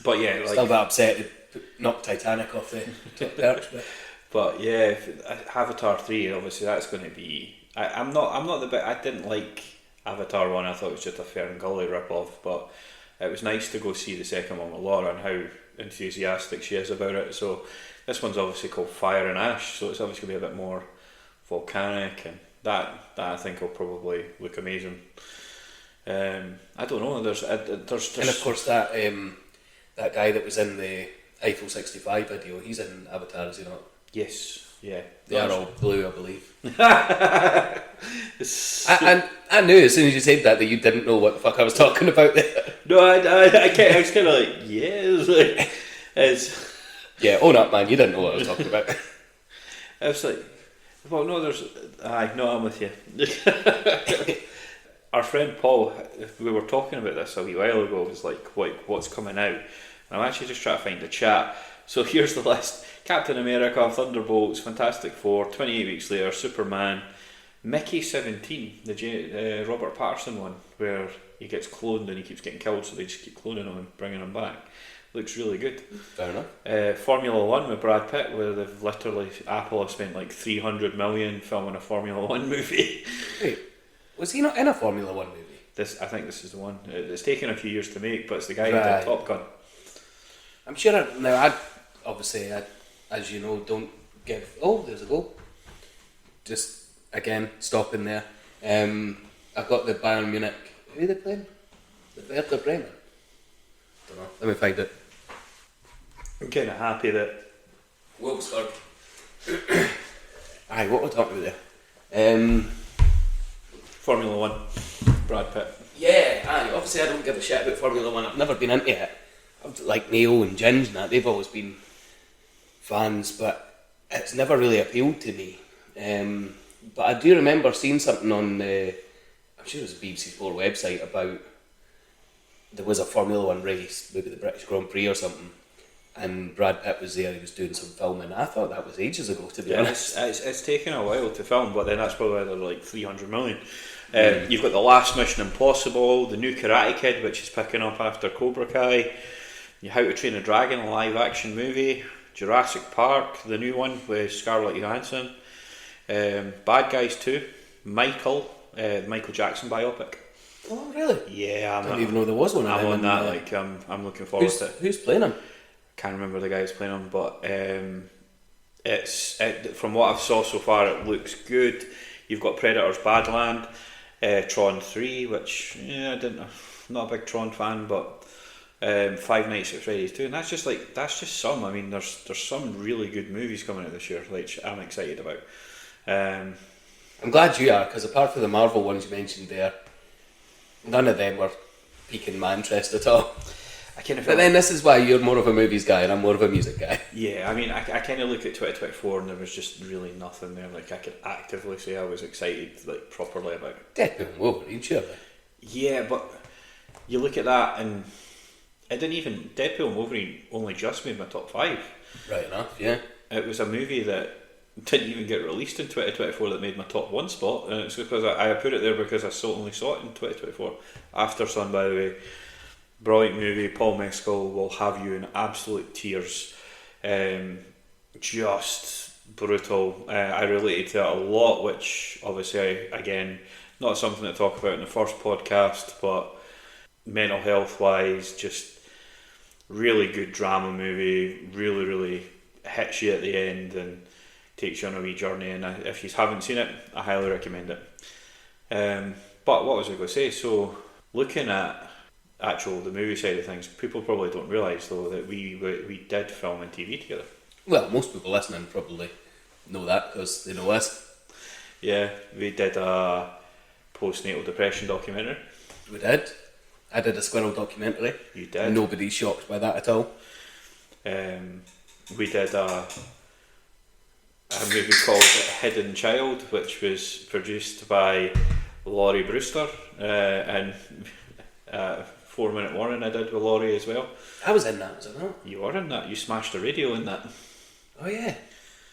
But yeah, like, still a bit upset to knock Titanic off the top perch, but yeah, Avatar 3, obviously that's going to be. I'm not the bit. I didn't like Avatar 1. I thought it was just a Fern Gully rip-off, but it was nice to go see the second one with Laura and how enthusiastic she is about it. So this one's obviously called Fire and Ash, so it's obviously going to be a bit more volcanic, and that I think will probably look amazing. I don't know. There's and of course that guy that was in the Eiffel 65 video, he's in Avatar, is he not? Yes, yeah. They are all blue, I believe. I knew as soon as you said that you didn't know what the fuck I was talking about there. No, I was kind of like, yeah, yeah, own up, man, you didn't know what I was talking about. I was like, well, no, I'm with you. Our friend Paul, we were talking about this a wee while ago, was like, what's coming out? And I'm actually just trying to find the chat. So here's the list: Captain America, Thunderbolts, Fantastic Four, 28 weeks later, Superman, Mickey 17, the Robert Patterson one, where he gets cloned and he keeps getting killed, so they just keep cloning him and bringing him back. Looks really good. Fair enough. Formula One with Brad Pitt, where they've literally, Apple have spent like 300 million filming a Formula One movie. Wait, was he not in a Formula One movie? I think this is the one. It's taken a few years to make, but it's the guy who did Top Gun. I'm sure. Obviously, as you know, don't give. Oh, there's a goal. Just again, stopping there. I've got the Bayern Munich. Who are they playing? The Werder Bremen. Don't know. Let me find it. I'm kind of happy that Wolfsburg. Aye, what we're talking about there? Formula One, Brad Pitt. Yeah, aye. Obviously, I don't give a shit about Formula One. I've never been into it. Like Neil and Ginge and that, they've always been fans, but it's never really appealed to me. But I do remember seeing something on the, I'm sure it was a BBC 4 website, about there was a Formula One race, maybe the British Grand Prix or something, and Brad Pitt was there, he was doing some filming. I thought that was ages ago, to be honest. It's taken a while to film, but then that's probably why they're like 300 million. You've got the last Mission Impossible, the new Karate Kid, which is picking up after Cobra Kai, How to Train a Dragon, a live action movie, Jurassic Park, the new one with Scarlett Johansson, Bad Guys 2, Michael, the Michael Jackson biopic. Oh really? Yeah, I didn't even know there was one. I'm on that. Like I'm looking forward to it. Who's playing him? Can't remember the guy who's playing him, but from what I've saw so far, it looks good. You've got Predators Badland, Tron 3, which I'm not a big Tron fan, but Five Nights at Freddy's 2, and that's just some. I mean, there's some really good movies coming out this year, which I'm excited about. I'm glad you are, because apart from the Marvel ones you mentioned there, none of them were piquing my interest at all. But then this is why you're more of a movies guy and I'm more of a music guy. Yeah, I mean, I kind of look at 2024 and there was just really nothing there. Like I could actively say I was excited, like properly about it. Deadpool and Wolverine, surely. Yeah, but you look at that and it didn't even. Deadpool and Wolverine only just made my top 5. Right enough, yeah. It was a movie that didn't even get released in 2024 that made my top 1 spot, and it's because I put it there because I only saw it in 2024. After Sun, by the way. Brilliant movie. Paul Mescal will have you in absolute tears. Just brutal. I related to it a lot, which obviously, again, not something to talk about in the first podcast, but mental health wise, just really good drama movie, really hits you at the end and takes you on a wee journey. And if you haven't seen it, I highly recommend it. But what was I going to say? So looking at the movie side of things, people probably don't realise though that we did film and TV together. Well, most people listening probably know that because they know us. Yeah, we did a postnatal depression documentary. We did. I did a squirrel documentary. You did. Nobody's shocked by that at all. We did a movie called Hidden Child, which was produced by Laurie Brewster, and 4 Minute Warning I did with Laurie as well. I was in that, was I not? You were in that. You smashed a radio in that. Oh yeah.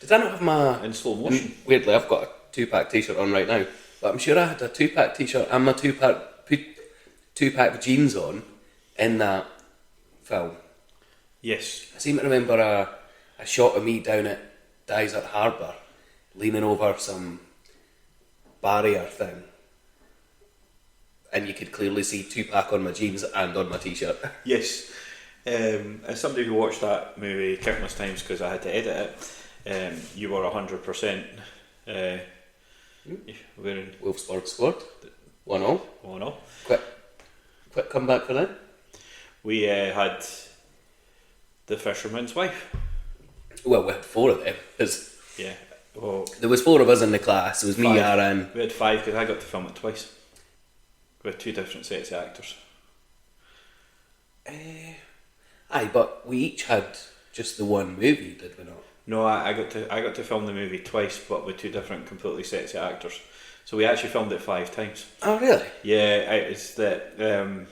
Did I not have my... In slow motion. Weirdly, I've got a 2-pack t-shirt on right now, but I'm sure I had a 2-pack t-shirt and my 2-pack jeans on in that film. Yes. I seem to remember a shot of me down at Dysart Harbour leaning over some barrier thing, and you could clearly see 2-pack on my jeans and on my t-shirt. Yes. As somebody who watched that movie countless times because I had to edit it, you were 100% wearing Wolfsburg scored 1-0. 1-0. Quick comeback for them. We had The Fisherman's Wife. Well, we had 4 of them. Yeah. Well, there was 4 of us in the class. It was me, Aaron. We had 5 because I got to film it twice with 2 different sets of actors. Aye, but we each had just the one movie, did we not? No, I got to film the movie twice, but with 2 different completely sets of actors. So we actually filmed it 5 times. Oh, really? Yeah, it's that. I'm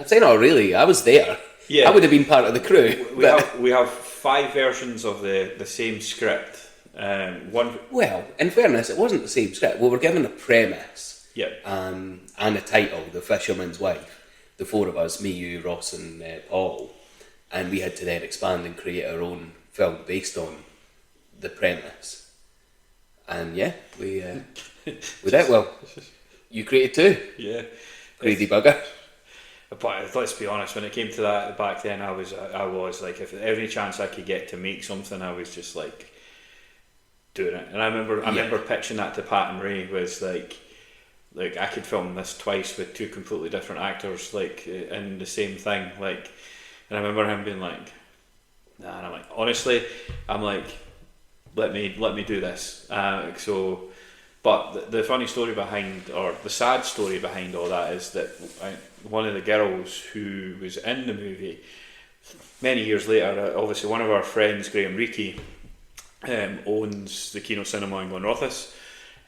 saying, oh, really? I was there. Yeah, I would have been part of the crew. We have 5 versions of the same script. One. Well, in fairness, it wasn't the same script. We were given a premise. Yeah. And a title, The Fisherman's Wife. The 4 of us, me, you, Ross, and Paul, and we had to then expand and create our own film based on the premise. And yeah, we did well. You created 2. Yeah. Greedy bugger. But let's be honest, when it came to that back then, I was like, if every chance I could get to make something, I was just like doing it. And I remember pitching that to Pat and Ray, was like I could film this twice with 2 completely different actors, like in the same thing, like. And I remember him being like, nah, and I'm like, honestly, I'm like, let me do this. But the funny story behind, or the sad story behind all that, is that one of the girls who was in the movie, many years later, obviously one of our friends, Graham Reiki, owns the Kino Cinema in Glenrothes.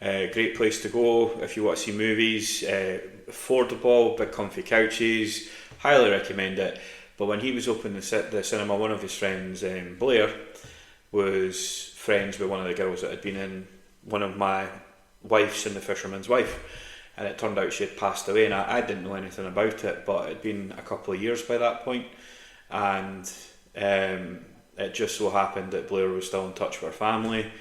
Great place to go if you want to see movies, affordable, big comfy couches, highly recommend it. But when he was opening the cinema, one of his friends, Blair, was friends with one of the girls that had been in one of my wives in The Fisherman's Wife, and it turned out she had passed away, and I didn't know anything about it, but it had been a couple of years by that point, and it just so happened that Blair was still in touch with her family.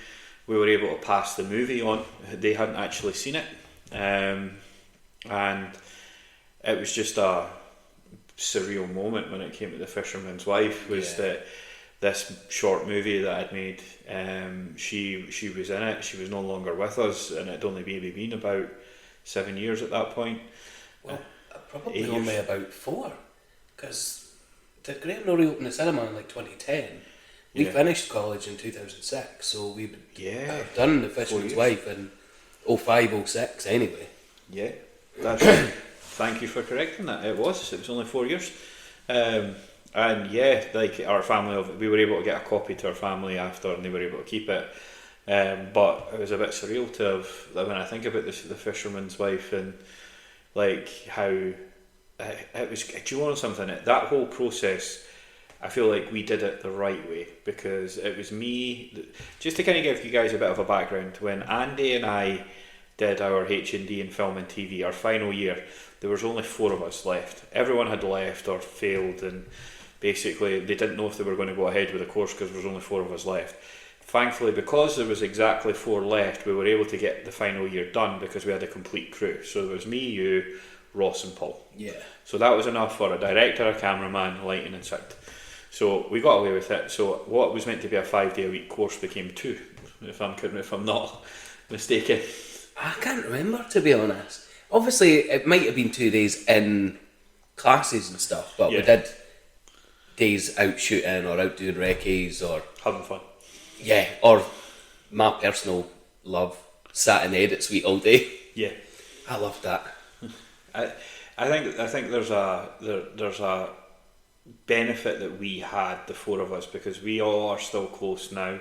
We were able to pass the movie on. They hadn't actually seen it, and it was just a surreal moment when it came to The Fisherman's Wife, was that this short movie that I'd made, she was in it. She was no longer with us, and it'd only maybe been about 7 years at that point. Well, probably only about 4, because did Graham not reopen the cinema in like 2010? We finished college in 2006, so we would have done The Fisherman's Wife in 05, 06 anyway. Yeah, that's right. Thank you for correcting that. It was only 4 years. And yeah, like our family, we were able to get a copy to our family after, and they were able to keep it. But it was a bit surreal to have, when I think about this, The Fisherman's Wife, and like how it was. Do you want something? That whole process, I feel like we did it the right way, because it was me. Just to kind of give you guys a bit of a background, when Andy and I did our H&D in film and TV, our final year, there was only 4 of us left. Everyone had left or failed, and basically they didn't know if they were going to go ahead with the course because there was only 4 of us left. Thankfully, because there was exactly 4 left, we were able to get the final year done because we had a complete crew. So there was me, you, Ross and Paul. Yeah. So that was enough for a director, a cameraman, lighting and sound. So we got away with it. So what was meant to be a 5-day-a-week course became 2, if I'm not mistaken. I can't remember, to be honest. Obviously, it might have been 2 days in classes and stuff, but we Yeah. did days out shooting or out doing recce's or... Having fun. Yeah, or my personal love, sat in the edit suite all day. Yeah. I loved that. I think there's a benefit that we had, the 4 of us, because we all are still close now.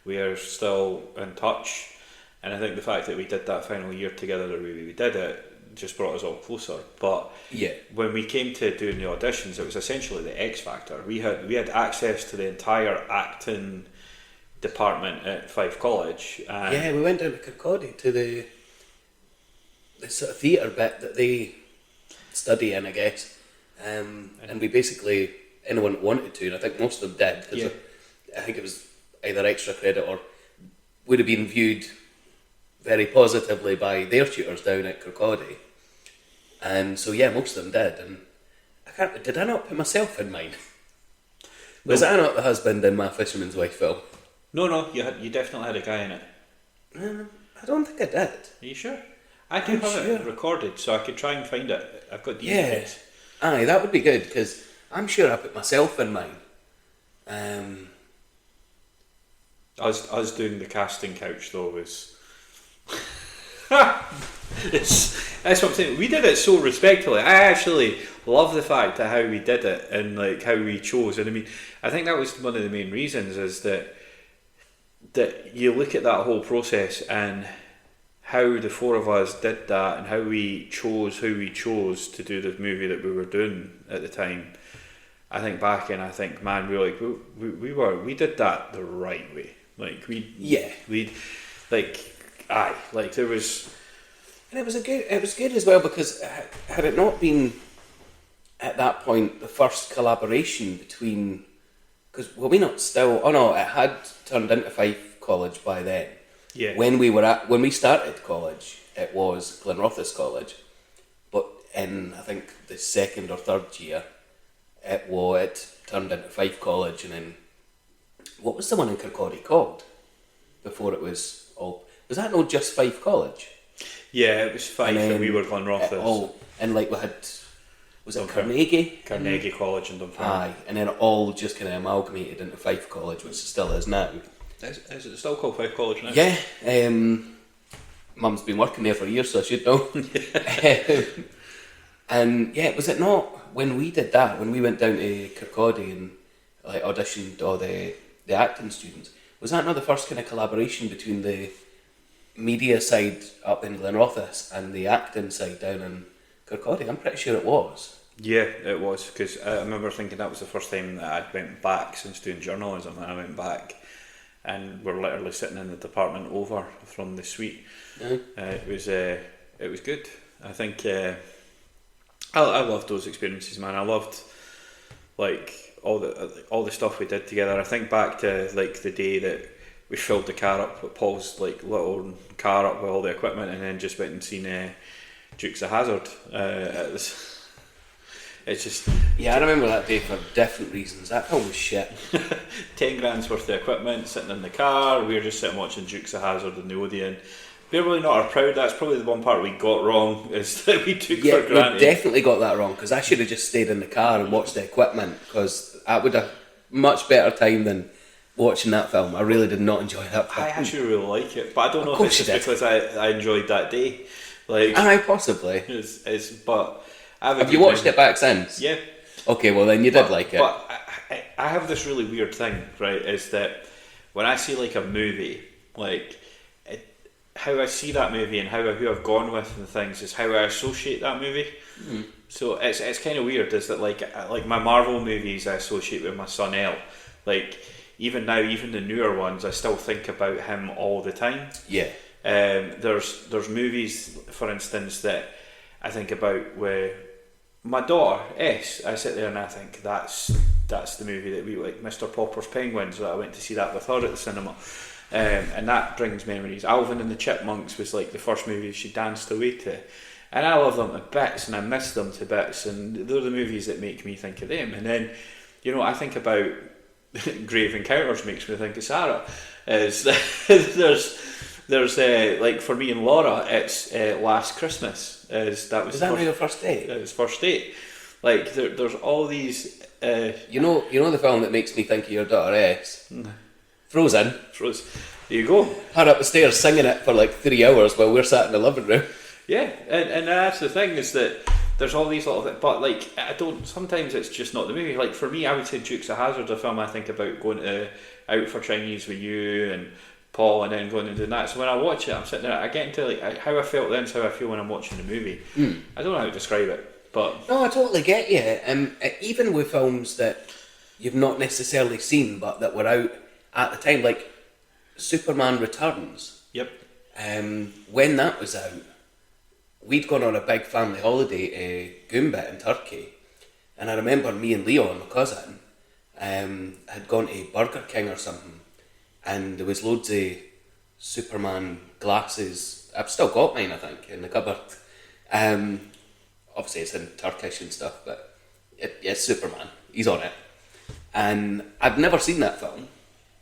We are still in touch, and I think the fact that we did that final year together the way we did it just brought us all closer. But Yeah. when we came to doing the auditions, it was essentially the X Factor. We had access to the entire acting department at Fife College. And Yeah, we went down to Kirkcaldy to the sort of theatre bit that they study in, I guess. And we basically, anyone that wanted to, and I think most of them did, because I think it was either extra credit or would have been viewed very positively by their tutors down at Kirkcaldy. And so yeah, most of them did. And did I not put myself in mine? Was I not the husband in my Fisherman's Wife film? No, you definitely had a guy in it. I don't think I did. Are you sure? I do I'm have sure. it recorded, so I could try and find it. I've got Yeah. DVDs. Aye, that would be good, because I'm sure I put myself in mine. Us doing the casting couch though was. That's what I'm saying. We did it so respectfully. I actually love the fact of how we did it and like how we chose. And I mean, I think that was one of the main reasons is that you look at that whole process and how the 4 of us did that and how we chose to do the movie that we were doing at the time. I think back and I think, man, we did that the right way. Like we there was. And it was good as well, because had it not been at that point the first collaboration between, because were we not still? Oh no, it had turned into Fife College by then. Yeah. When we started college, it was Glenrothes College, but in I think the 2nd or 3rd year, it turned into Fife College, and then what was the one in Kirkcaldy called before it was all? Was that not just Fife College? Yeah, it was Fife and we were Glenrothes. And like we had, was it Carnegie? Carnegie College in Dunfermline. Aye, and then it all just kind of amalgamated into Fife College, which it still is now. Is it still called Fife College now? Yeah, Mum's been working there for years, so I should know. And yeah, was it not when we did that, when we went down to Kirkcaldy and like auditioned all the acting students, was that not the first kind of collaboration between the media side up in Glenrothes and the acting side down in Kirkcaldy? I'm pretty sure it was. Yeah, it was, because I remember thinking that was the first time that I'd went back since doing journalism, and I went back and we're literally sitting in the department over from the suite. It was good. I think I loved those experiences, man. I loved like all the stuff we did together. I think back to like the day that we filled the car up with Paul's like little car up with all the equipment, and then just went and seen Dukes of Hazzard. It's just I remember that day for different reasons. That film was shit. 10 grand's worth of equipment sitting in the car. We were just sitting watching Dukes of Hazzard in the Odeon. We're really not proud. That's probably the one part we got wrong, is that we took for granted. We definitely got that wrong, because I should have just stayed in the car and watched the equipment, because I would have much better time than watching that film. I really did not enjoy that film. I actually really like it, but I don't know if it's just because I enjoyed that day. Like, possibly. But have you watched it back since? Yeah. Okay, well then you did like it. But I have this really weird thing, right? Is that when I see like a movie, like how I see that movie and who I've gone with and things is how I associate that movie. Mm. So it's kind of weird. Is that like my Marvel movies I associate with my son El. Like even now, even the newer ones, I still think about him all the time. Yeah. There's movies, for instance, that I think about with my daughter S. I sit there and I think that's the movie that we like, Mr. Popper's Penguins. That I went to see that with her at the cinema. And that brings memories. Alvin and the Chipmunks was like the first movie she danced away to, and I love them to bits and I miss them to bits, and they're the movies that make me think of them. And then you know, I think about Grave Encounters makes me think of Sarah. Is there's like for me and Laura, it's Last Christmas. Is that your first date? It was first date. Like there's all these. You know the film that makes me think of your daughter S? Frozen. There you go. Her up the stairs singing it for like 3 hours while we're sat in the living room. Yeah, and that's the thing is that there's all these little things, but like I don't. Sometimes it's just not the movie. Like for me, I would say Dukes of Hazzard, a film I think about going out for Chinese with you and Paul, and then going and doing that. So when I watch it, I'm sitting there. I get into like how I felt then, how I feel when I'm watching the movie. I don't know how to describe it, but no, I totally get you. Even with films that you've not necessarily seen, but that were out at the time, like Superman Returns. Yep. When that was out, we'd gone on a big family holiday to Goombit in Turkey, and I remember me and Leon, my cousin, had gone to Burger King or something, and there was loads of Superman glasses. I've still got mine, I think, in the cupboard. Obviously it's in Turkish and stuff, but it's Superman. He's on it. And I've never seen that film,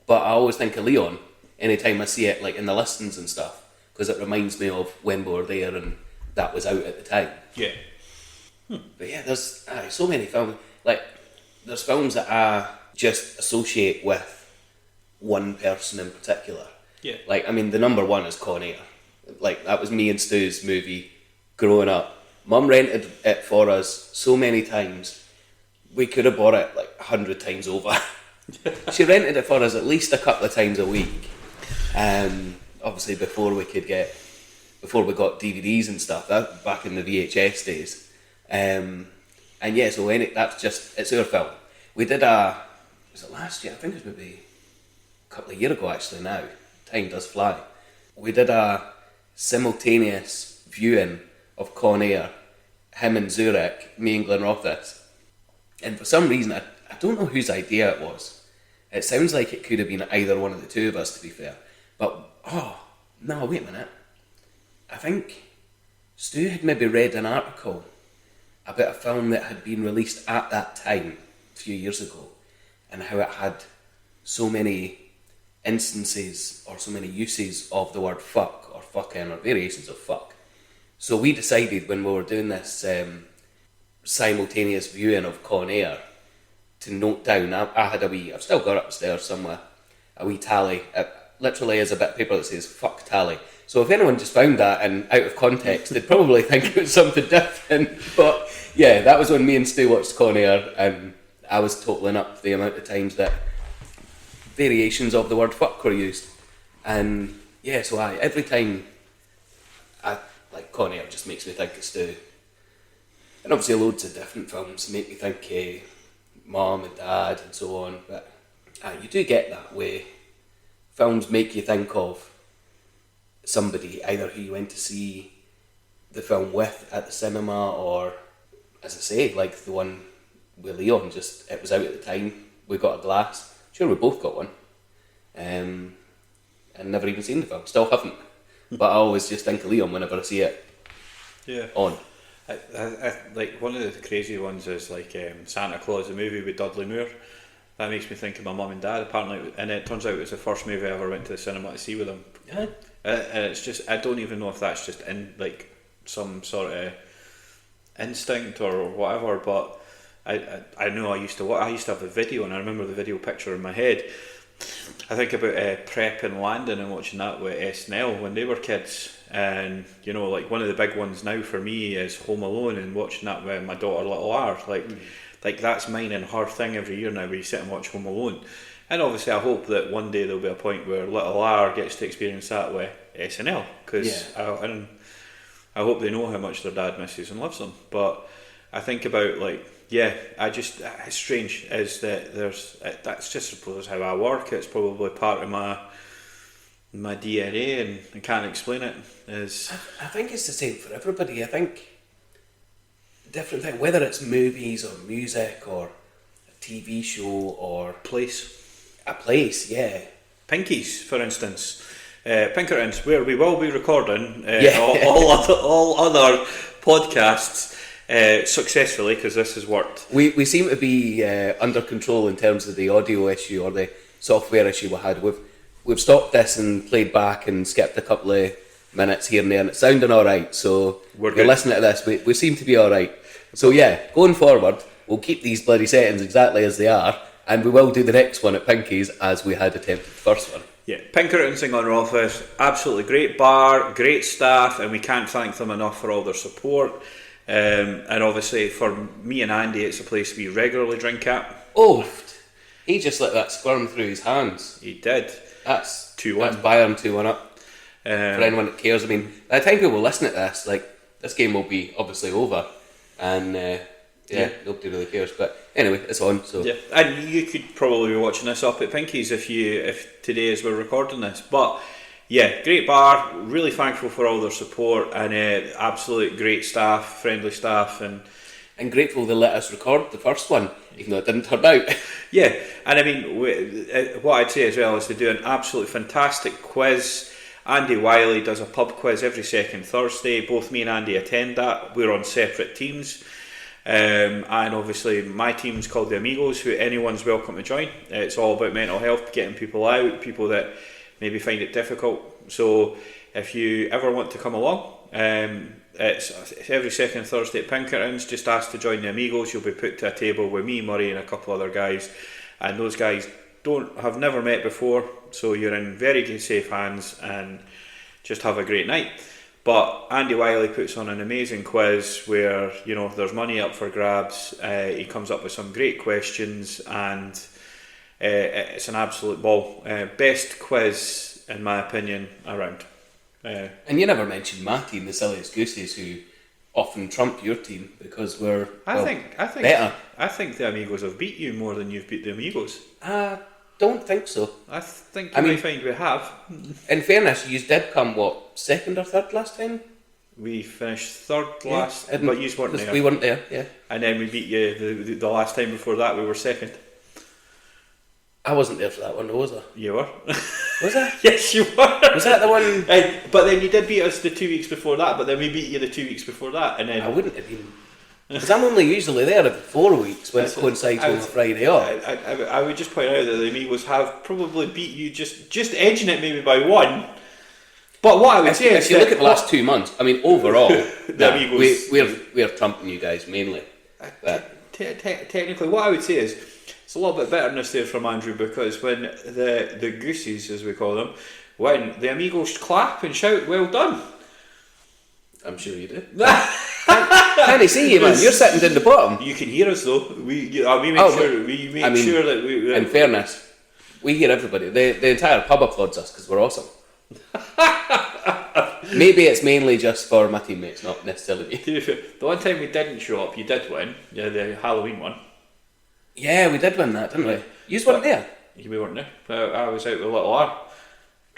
but I always think of Leon anytime I see it, like in the listings and stuff, because it reminds me of when we were there and that was out at the time. Yeah. But yeah, there's so many films. Like, there's films that I just associate with one person in particular. Yeah. Like, I mean, the number one is Con Air. Like, that was me and Stu's movie growing up. Mum rented it for us so many times. We could have bought it like 100 times over. She rented it for us at least a couple of times a week. Obviously before we got DVDs and stuff, that back in the VHS days. And yeah, so it's our film. We did was it last year? I think it was maybe a couple of years ago actually now. Time does fly. We did a simultaneous viewing of Con Air, him in Zurich, me and Glenrothes. And for some reason, I don't know whose idea it was. It sounds like it could have been either one of the two of us, to be fair. But, no, wait a minute. I think Stu had maybe read an article about a film that had been released at that time, a few years ago, and how it had so many instances or so many uses of the word fuck or fucking or variations of fuck. So we decided when we were doing this simultaneous viewing of Con Air to note down, I had I've still got it upstairs somewhere, a wee tally. It literally is a bit of paper that says fuck tally. So if anyone just found that and out of context, they'd probably think it was something different. But yeah, that was when me and Stu watched Con Air, and I was totaling up the amount of times that variations of the word fuck were used. And yeah, so every time like Con Air just makes me think of Stu. And obviously loads of different films make me think of Mum and Dad and so on, but you do get that way. Films make you think of somebody, either who you went to see the film with at the cinema, or, as I say, like the one with Leon, just it was out at the time, we got a glass. Sure, we both got one. And never even seen the film, still haven't. But I always just think of Leon whenever I see it on. I like one of the crazy ones is like Santa Claus, the movie with Dudley Moore. That makes me think of my mum and dad. Apparently, and it turns out it was the first movie I ever went to the cinema to see with them. Yeah. And it's just, I don't even know if that's just in like some sort of instinct or whatever. But I know I used to have a video, and I remember the video picture in my head. I think about Prep and Landon and watching that with SNL when they were kids, and you know, like one of the big ones now for me is Home Alone, and watching that with my daughter Little R, like that's mine and her thing every year now, where you sit and watch Home Alone. And obviously I hope that one day there'll be a point where Little R gets to experience that with SNL, because I hope they know how much their dad misses and loves them. But I think about it's strange is that that's just, I suppose, how I work. It's probably part of my DNA, and I can't explain it. I think it's the same for everybody. I think different thing, whether it's movies or music or a TV show or a place, yeah. Pinkies, for instance. Pinkertons, where we will be recording all other podcasts. successfully, because this has worked. We seem to be under control in terms of the audio issue or the software issue we had. We've stopped this and played back and skipped a couple of minutes here and there, and it's sounding all right. So We're if you're good. listening to this, we seem to be all right. So yeah, going forward, we'll keep these bloody settings exactly as they are, and we will do the next one at Pinky's as we had attempted the first one. Yeah, Pinkerton's in our office, absolutely great bar, great staff, and we can't thank them enough for all their support. And obviously for me and Andy, it's a place we regularly drink at. Oh, he just let that squirm through his hands. He did. That's 2-1. That's Bayern 2-1 up. For anyone that cares, I mean, by the time people listen to this, like, this game will be obviously over, and nobody really cares. But anyway, it's on. So Yeah, and you could probably be watching this up at Pinky's if today as we're recording this. But yeah, great bar. Really thankful for all their support, and absolute great staff, friendly staff, and grateful they let us record the first one, even though it didn't turn out. yeah. And I mean, what I'd say as well is they do an absolutely fantastic quiz. Andy Wiley does a pub quiz every second Thursday. Both me and Andy attend that. We're on separate teams. And obviously my team's called the Amigos, who anyone's welcome to join. It's all about mental health, getting people out, people that maybe find it difficult. So if you ever want to come along, it's every second Thursday at Pinkerton's. Just ask to join the Amigos. You'll be put to a table with me, Murray, and a couple other guys, and those guys have never met before, so you're in very safe hands and just have a great night. But Andy Wiley puts on an amazing quiz where, you know, there's money up for grabs. He comes up with some great questions, and it's an absolute ball. Best quiz, in my opinion, around. And you never mentioned my team, the Silliest Gooses, who often trump your team because we're better. I think the Amigos have beat you more than you've beat the Amigos. I don't think so. I think you might find we have. In fairness, you did come, second or third last time? We finished third last, but you weren't there. We weren't there, yeah. And then we beat you the last time before that, we were second. I wasn't there for that one, was I? You were. Was I? Yes, you were. Was that the one? But then you did beat us the 2 weeks before that, but then we beat you the 2 weeks before that, and then... I wouldn't have been... Because I'm only usually there every 4 weeks when it coincides with a Friday off. I would just point out that the Amigos have probably beat you just edging it maybe by one. But what I would say is, if you look at the last 2 months, I mean, overall, Amigos, we're trumping you guys mainly. Technically, what I would say is, it's a little bit bitterness there from Andrew, because when the Goosies, as we call them, win, the Amigos clap and shout, "Well done." I'm sure you do. Can I see you, man? You're sitting down the bottom. You can hear us though. We make sure that we. In fairness, we hear everybody. The entire pub applauds us because we're awesome. Maybe it's mainly just for my teammates, not necessarily me. To be fair, the one time we didn't show up, you did win. Yeah, the Halloween one. Yeah, we did win that, didn't we? You weren't there. We weren't there. I was out with Little R.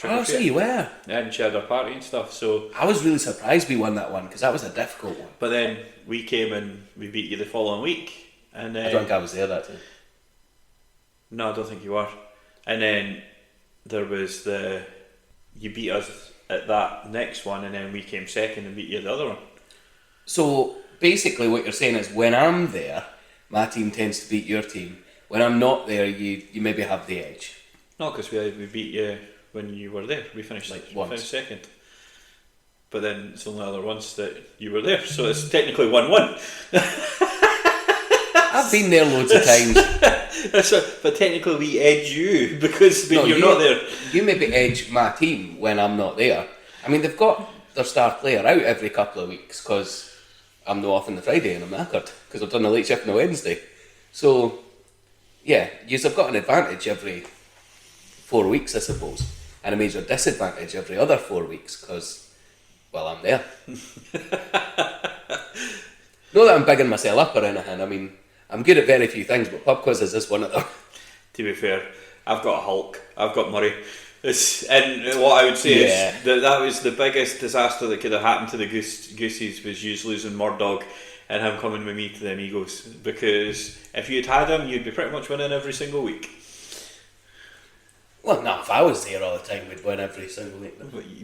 Oh, so you were. Yeah, and she had her party and stuff. So I was really surprised we won that one because that was a difficult one. But then we came and we beat you the following week, and I don't think I was there that time. No, I don't think you were. And then there was you beat us at that next one, and then we came second and beat you at the other one. So basically, what you're saying is when I'm there, my team tends to beat your team. When I'm not there, you maybe have the edge. No, because we beat you when you were there. We finished finished second. But then it's only other once that you were there, so it's technically 1-1. I've been there loads of times. But technically we edge you because when you're not there. You maybe edge my team when I'm not there. I mean, they've got their star player out every couple of weeks because I'm no off on the Friday and I'm knackered because I've done a late shift on a Wednesday. So, yeah, you've got an advantage every 4 weeks, I suppose, and a major disadvantage every other 4 weeks because, well, I'm there. Not that I'm bigging myself up or anything. I mean, I'm good at very few things, but pub quizzes is one of them. To be fair, I've got a Hulk. I've got Murray. And what I would say is that was the biggest disaster that could have happened to the Goosies was you losing Murdoch and him coming with me to the Amigos. Because if you'd had him, you'd be pretty much winning every single week. Well, no, if I was there all the time, we'd win every single week.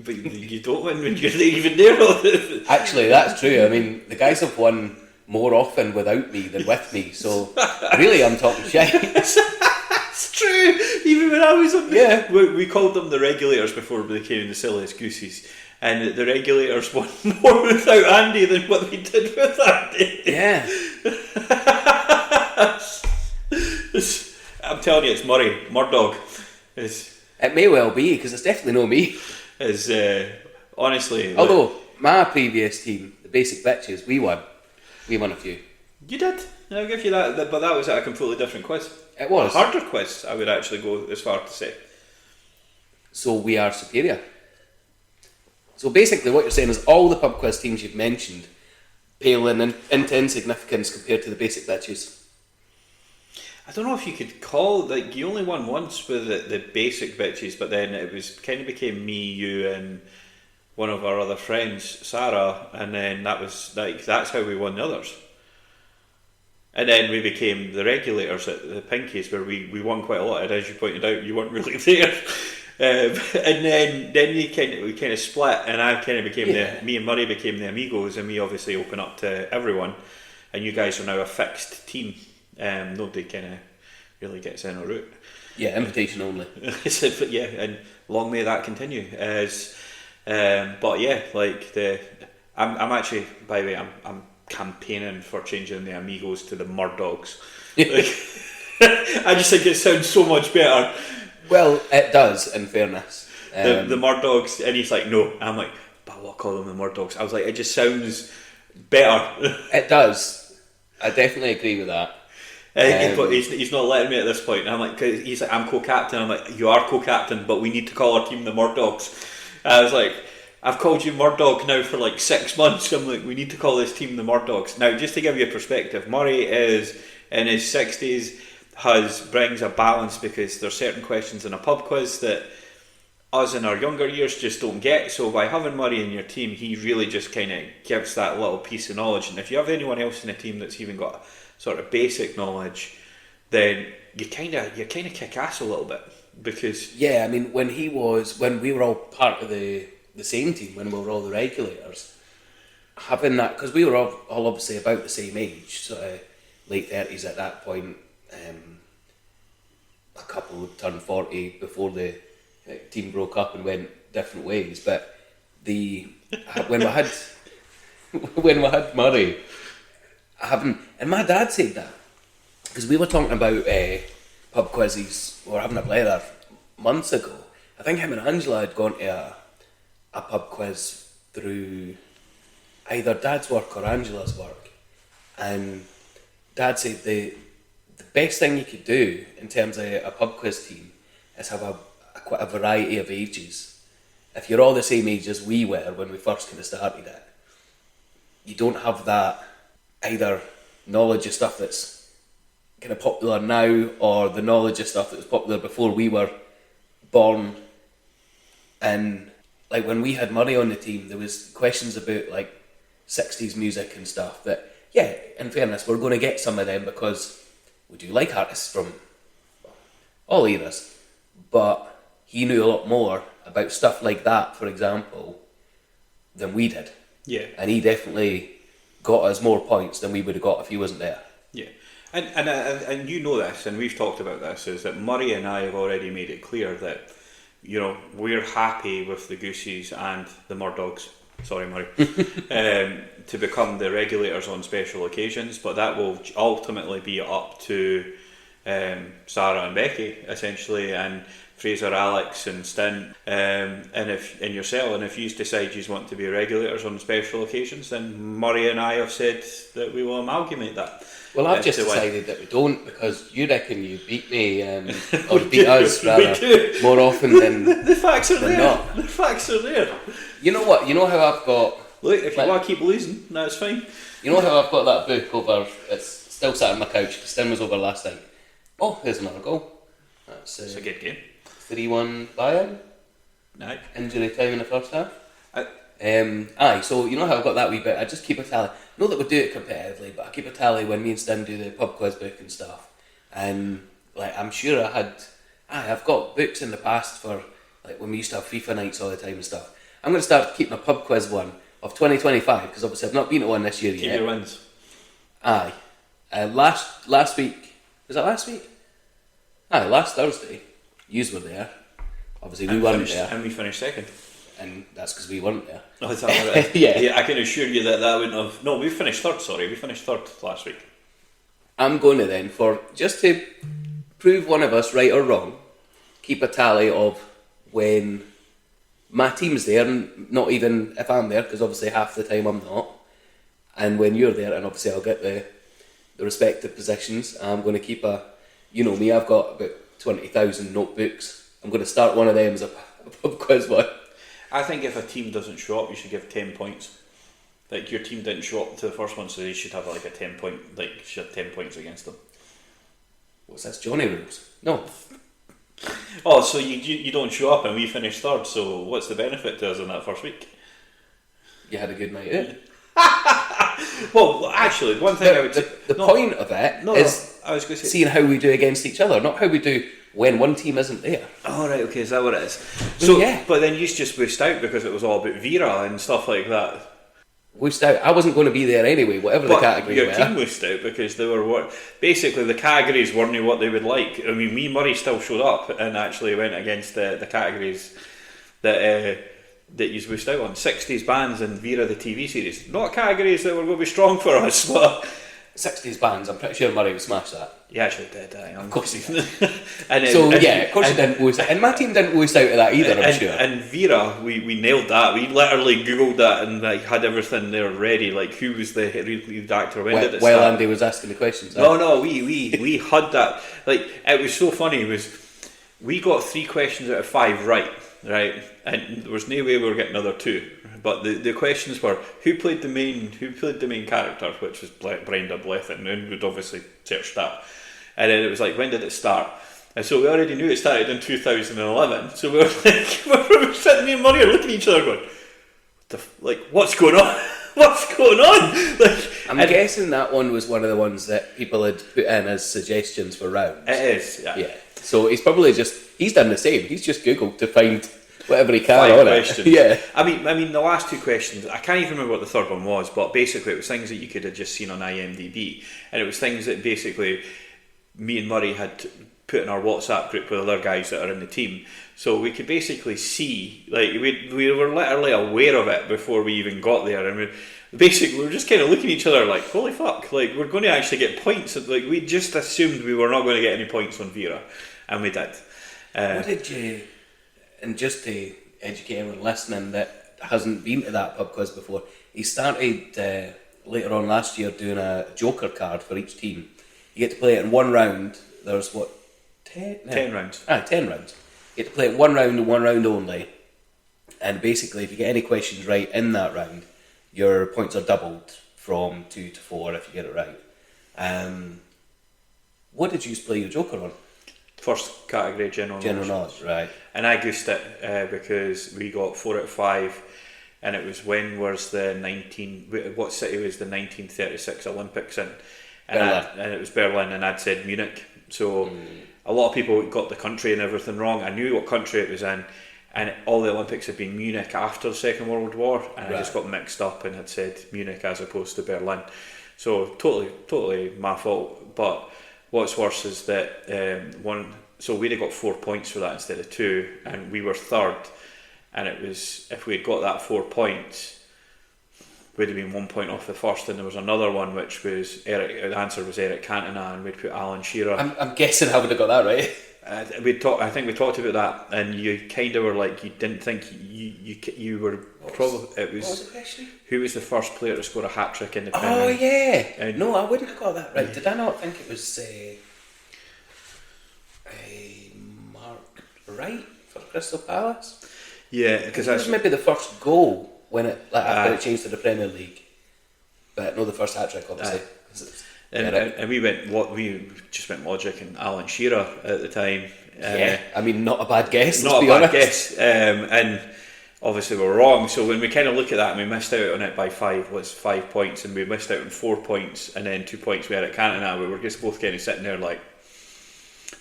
But you don't win when you're even there all the time. Actually, that's true. I mean, the guys have won more often without me than with me. So really, I'm talking shite. It's true. Even when I was on we called them the regulators before they became the silliest gooses. And the regulators won more without Andy than what they did with Andy. Yeah. I'm telling you, it's Murdog. It may well be, because it's definitely no me. Honestly... Although, my previous team, the Basic Bitches, we won. We won a few. You did. I'll give you that, but that was a completely different quiz. It was. A harder quiz, I would actually go as far to say. So we are superior. So basically what you're saying is all the pub quiz teams you've mentioned pale into insignificance compared to the Basic Bitches. I don't know if you could call, you only won once with the Basic Bitches, but then it was kind of became me, you and one of our other friends, Sarah, and then that's how we won the others. And then we became the regulators at the Pinkies, where we won quite a lot, and as you pointed out, you weren't really there. And then we kind of split, and I kind of became me and Murray became the Amigos, and we obviously open up to everyone, and you guys are now a fixed team. Nobody kind of really gets in or out. Yeah, invitation only. But yeah, and long may that continue. But yeah, I'm actually, by the way, I'm campaigning for changing the Amigos to the Murdogs. I just think it sounds so much better. Well, it does, in fairness. The Murdogs, and he's like, no. I'm like, but we'll call them the Murdogs. I was like, it just sounds better. It does. I definitely agree with that. But he's not letting me at this point. I'm like, cause he's like, I'm co-captain. I'm like, you are co-captain, but we need to call our team the Murdogs. I was like, I've called you Murdog now for 6 months. I'm like, we need to call this team the Murdogs. Now, just to give you a perspective, Murray is in his 60s, brings a balance, because there's certain questions in a pub quiz that us in our younger years just don't get. So by having Murray in your team, he really just kind of gives that little piece of knowledge. And if you have anyone else in the team that's even got sort of basic knowledge, then you kind of kick ass a little bit, because I mean, when we were all part of the same team, when we were all the regulators, having that, because we were all obviously about the same age, sort of late 30s at that point. A couple would turn 40 before the team broke up and went different ways. But when we had Murray, and my dad said that, because we were talking about pub quizzes, we were having a blather months ago. I think him and Angela had gone to a pub quiz through either Dad's work or Angela's work, and Dad said the best thing you could do in terms of a pub quiz team is have quite a variety of ages. If you're all the same age as we were when we first kind of started it, you don't have that either knowledge of stuff that's kind of popular now, or the knowledge of stuff that was popular before we were born. And when we had Murray on the team, there was questions about 60s music and stuff that, in fairness, we're going to get some of them because we do like artists from all eras, but he knew a lot more about stuff like that, for example, than we did. Yeah. And he definitely got us more points than we would have got if he wasn't there. Yeah. And you know this, and we've talked about this, is that Murray and I have already made it clear that, we're happy with the Goosies and the Murdogs, sorry Murray, to become the regulators on special occasions, but that will ultimately be up to Sarah and Becky, essentially, and Fraser, Alex and Stint, and yourself, and if you decide you want to be regulators on special occasions, then Murray and I have said that we will amalgamate that. Well, I've just decided that we don't, because you reckon you beat me, or beat us rather, more often than the facts are there. Not. The facts are there. You know what? You know how I've got. Look, if you want to keep losing, that's fine. You know how I've got that book over? It's still sat on my couch. Stin was over last night. Oh, there's another goal. That's a good game. 3-1 Bayern. Aye. Injury time in the first half. Aye, so you know how I've got that wee bit. I just keep a tally. Not that we do it competitively, but I keep a tally when me and Stin do the pub quiz book and stuff. And I'm sure I've got books in the past for when we used to have FIFA nights all the time and stuff. I'm going to start keeping a pub quiz one of 2025, because obviously I've not been to one this year Keep yet. your wins. Aye. Last week, was it last week? Aye, last Thursday, yous were there. Obviously, we weren't there. And we finished second. And that's because we weren't there. Oh, is that what it is? Yeah. I can assure you that wouldn't have... No, we finished third, sorry. We finished third last week. I'm going to then, just to prove one of us right or wrong, keep a tally of when my team's there, and not even if I'm there, because obviously half the time I'm not, and when you're there, and obviously I'll get the respective positions. I'm going to keep you know me, I've got about 20,000 notebooks. I'm going to start one of them as a pub quiz one. I think if a team doesn't show up, you should give 10 points. Like, your team didn't show up to the first one, so they should have like a 10 point, like, should have 10 points against them. What's this, Johnny rules? No. Oh, so you don't show up and we finish third, so what's the benefit to us in that first week? You had a good night out. Well, actually, one thing I would say... The point of it is I was going to say, seeing how we do against each other, not how we do when one team isn't there. Oh, right, okay, is that what it is? So, yeah. But then you just wished out because it was all about Vera and stuff like that. Wished out. I wasn't going to be there anyway, whatever the categories your were. team wished out because they were basically the categories weren't what they would like. I mean, me Murray still showed up and actually went against the categories that you wished out on. 60s bands and Vera the TV series, not categories that were going to be strong for us. But 60s bands, I'm pretty sure Murray would smash that. He actually did, of course he did. Of course he didn't waste out. And my team didn't waste out of that either, I'm sure. And Vera, we nailed that. We literally Googled that and like had everything there ready, like who was the lead actor, when did it start? While Andy was asking the questions. No, we had that. Like, it was so funny, we got 3 questions out of 5 right? And there was no way we were getting another 2. But the questions were who played the main character, which was Brenda Blethyn, and we'd obviously searched that. And then it was like, when did it start? And so we already knew it started in 2011. So we were like, we were sitting there, Murray, looking at each other, going, what's going on? What's going on? I'm guessing that one was one of the ones that people had put in as suggestions for rounds. It is, yeah. So he's probably he's done the same. He's just Googled to find whatever he can 5 on questions. it. Yeah. I mean, the last 2 questions, I can't even remember what the third one was, but basically it was things that you could have just seen on IMDb, and it was things that basically me and Murray had put in our WhatsApp group with other guys that are in the team, so we could basically see, like, we were literally aware of it before we even got there, and we were just kind of looking at each other like, holy fuck, like, we're going to actually get points. Like, we just assumed we were not going to get any points on Vera, and we did. What did you... And just to educate anyone listening that hasn't been to that pub quiz before, he started later on last year doing a joker card for each team. You get to play it in one round. There's 10 rounds. 10 rounds. You get to play it one round and one round only. And basically, if you get any questions right in that round, your points are doubled from 2 to 4 if you get it right. What did you play your joker on? First category, general knowledge, right. And I goosed it because we got 4 out of 5, and it was what city was the 1936 Olympics in? And it was Berlin, and I'd said Munich. So a lot of people got the country and everything wrong. I knew what country it was in, and all the Olympics had been Munich after the Second World War, and I just got mixed up and had said Munich as opposed to Berlin. So totally my fault. But what's worse is that so we'd have got 4 points for that instead of 2, and we were third, and it was, if we had got that 4 points, we'd have been 1 point off the first, and there was another one which was the answer was Eric Cantona, and we'd put Alan Shearer. I'm guessing I would have got that right. I think we talked about that, and you kind of were like, you didn't think you were probably. It was. What was the question? Who was the first player to score a hat trick in the Premier? Oh yeah. No, I wouldn't have got that right. Did I not think it was Mark Wright for Crystal Palace? Yeah, because that was maybe the first goal when it after it changed to the Premier League, but no, the first hat trick obviously. And we just went logic and Alan Shearer at the time. I mean, not a bad guess. Not a bad guess. And obviously we're wrong. So when we kind of look at that, and we missed out on it by 5 points, and we missed out on 4 points, and then 2 points we had at Cantona. We were just both kind of sitting there like.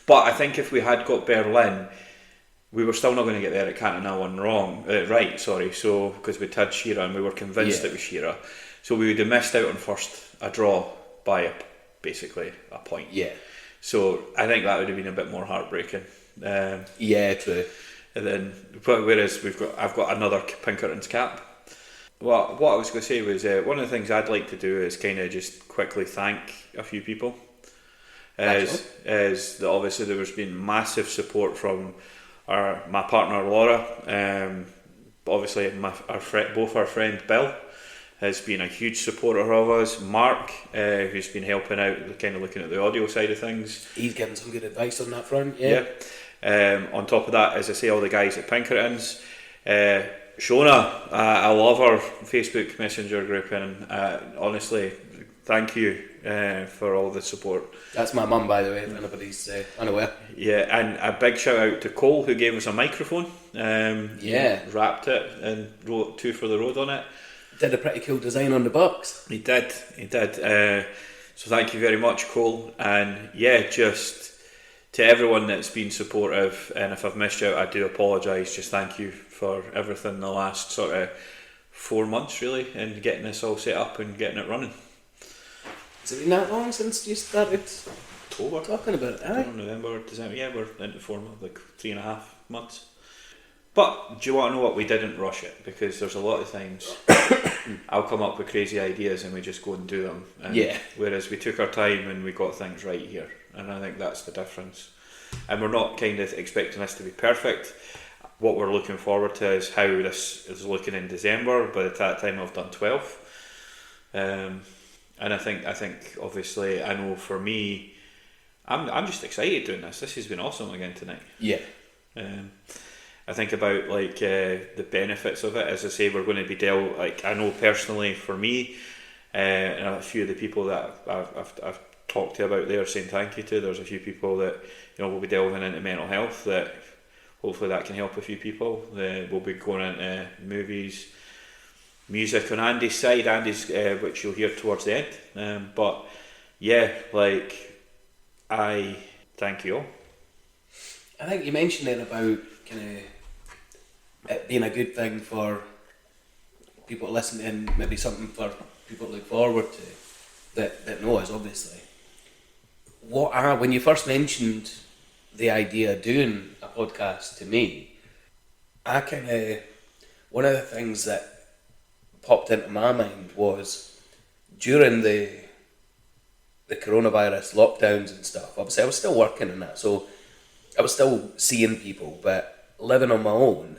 But I think if we had got Berlin, we were still not going to get the Eric Cantona one right. So because we'd had Shearer, and we were convinced it was Shearer, so we would have missed out on a draw by basically a point. Yeah. So I think that would have been a bit more heartbreaking. Yeah, true. And then, whereas I've got another Pinkerton's cap. Well, what I was going to say was one of the things I'd like to do is kind of just quickly thank a few people. Is that obviously there has been massive support from my partner Laura. Obviously, both our friend Bill has been a huge supporter of us. Mark, who's been helping out, kind of looking at the audio side of things. He's given some good advice on that front. Yeah. On top of that, as I say, all the guys at Pinkertons. Shona, I love our Facebook Messenger group, and honestly, thank you for all the support. That's my mum, by the way, if anybody's unaware. Yeah, and a big shout out to Cole, who gave us a microphone. Wrapped it and wrote 2 for the Road on it. Did a pretty cool design on the box. He did. So thank you very much, Cole. And yeah, just to everyone that's been supportive, and if I've missed you out, I do apologise. Just thank you for everything the last sort of 4 months, really, and getting this all set up and getting it running. Has it been that long since you started October? Talking about it, November, December, yeah, we're into 4 months, like 3.5 months. But do you want to know what? We didn't rush it, because there's a lot of times I'll come up with crazy ideas and we just go and do them. And whereas we took our time and we got things right here, and I think that's the difference. And we're not kind of expecting this to be perfect. What we're looking forward to is how this is looking in December. By that time, I've done 12. And I think obviously, I know for me, I'm just excited doing this. This has been awesome again tonight. Yeah. I think about like the benefits of it. As I say, we're going to be dealt. Like, I know personally for me, and a few of the people that I've talked to about there, saying thank you to. There's a few people that will be delving into mental health. That hopefully that can help a few people. We'll be going into movies. Music on Andy's side, which you'll hear towards the end. But yeah, like, I thank you all. I think you mentioned it about kind of it being a good thing for people to listen to, and maybe something for people to look forward to that know us, obviously. When you first mentioned the idea of doing a podcast to me, one of the things that popped into my mind was during the coronavirus lockdowns and stuff. Obviously, I was still working on that, so I was still seeing people, but living on my own.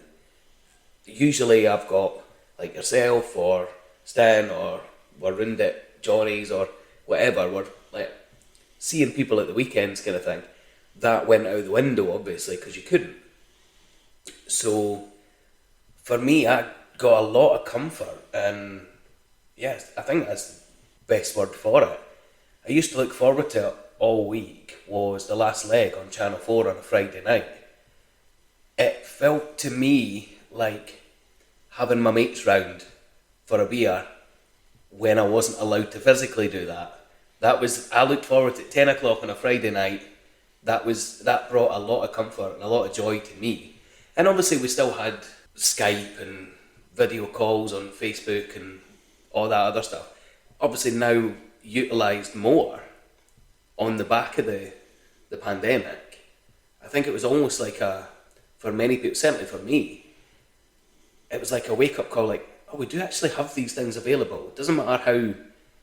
Usually, I've got like yourself or Stan, or we're round at Johnny's or whatever. We're like seeing people at the weekends, kind of thing. That went out the window, obviously, because you couldn't. So for me, I got a lot of comfort, and yes, I think that's the best word for it. I used to look forward to it all week. Was the last leg on Channel 4 on a Friday night. It felt to me like having my mates round for a beer when I wasn't allowed to physically do that. I looked forward to 10 o'clock on a Friday night. That brought a lot of comfort and a lot of joy to me. And obviously we still had Skype and video calls on Facebook and all that other stuff. Obviously now utilised more on the back of the pandemic. I think it was almost like for many people, certainly for me, it was like a wake-up call, like, oh, we do actually have these things available. It doesn't matter how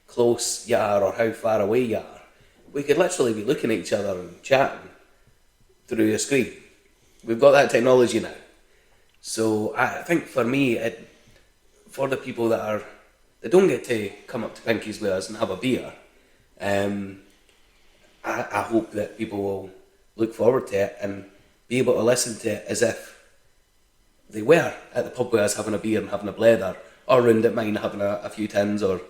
close you are or how far away you are. We could literally be looking at each other and chatting through a screen. We've got that technology now. So I think for me, for the people that don't get to come up to Pinky's with us and have a beer, I hope that people will look forward to it and be able to listen to it as if they were at the pub with us having a beer and having a blether, or round at mine having a few tins or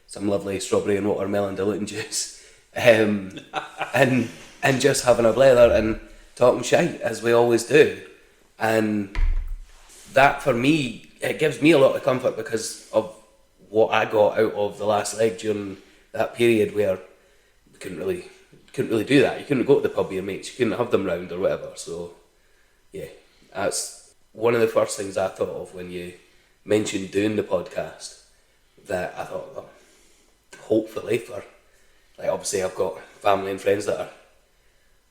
some lovely strawberry and watermelon diluting juice, and just having a blether and talking shite as we always do. And that for me, it gives me a lot of comfort because of what I got out of the last leg during that period where we couldn't really do that. You couldn't go to the pub with your mates, you couldn't have them round or whatever. So yeah, that's one of the first things I thought of when you mentioned doing the podcast, that I thought, well, hopefully for like obviously I've got family and friends that are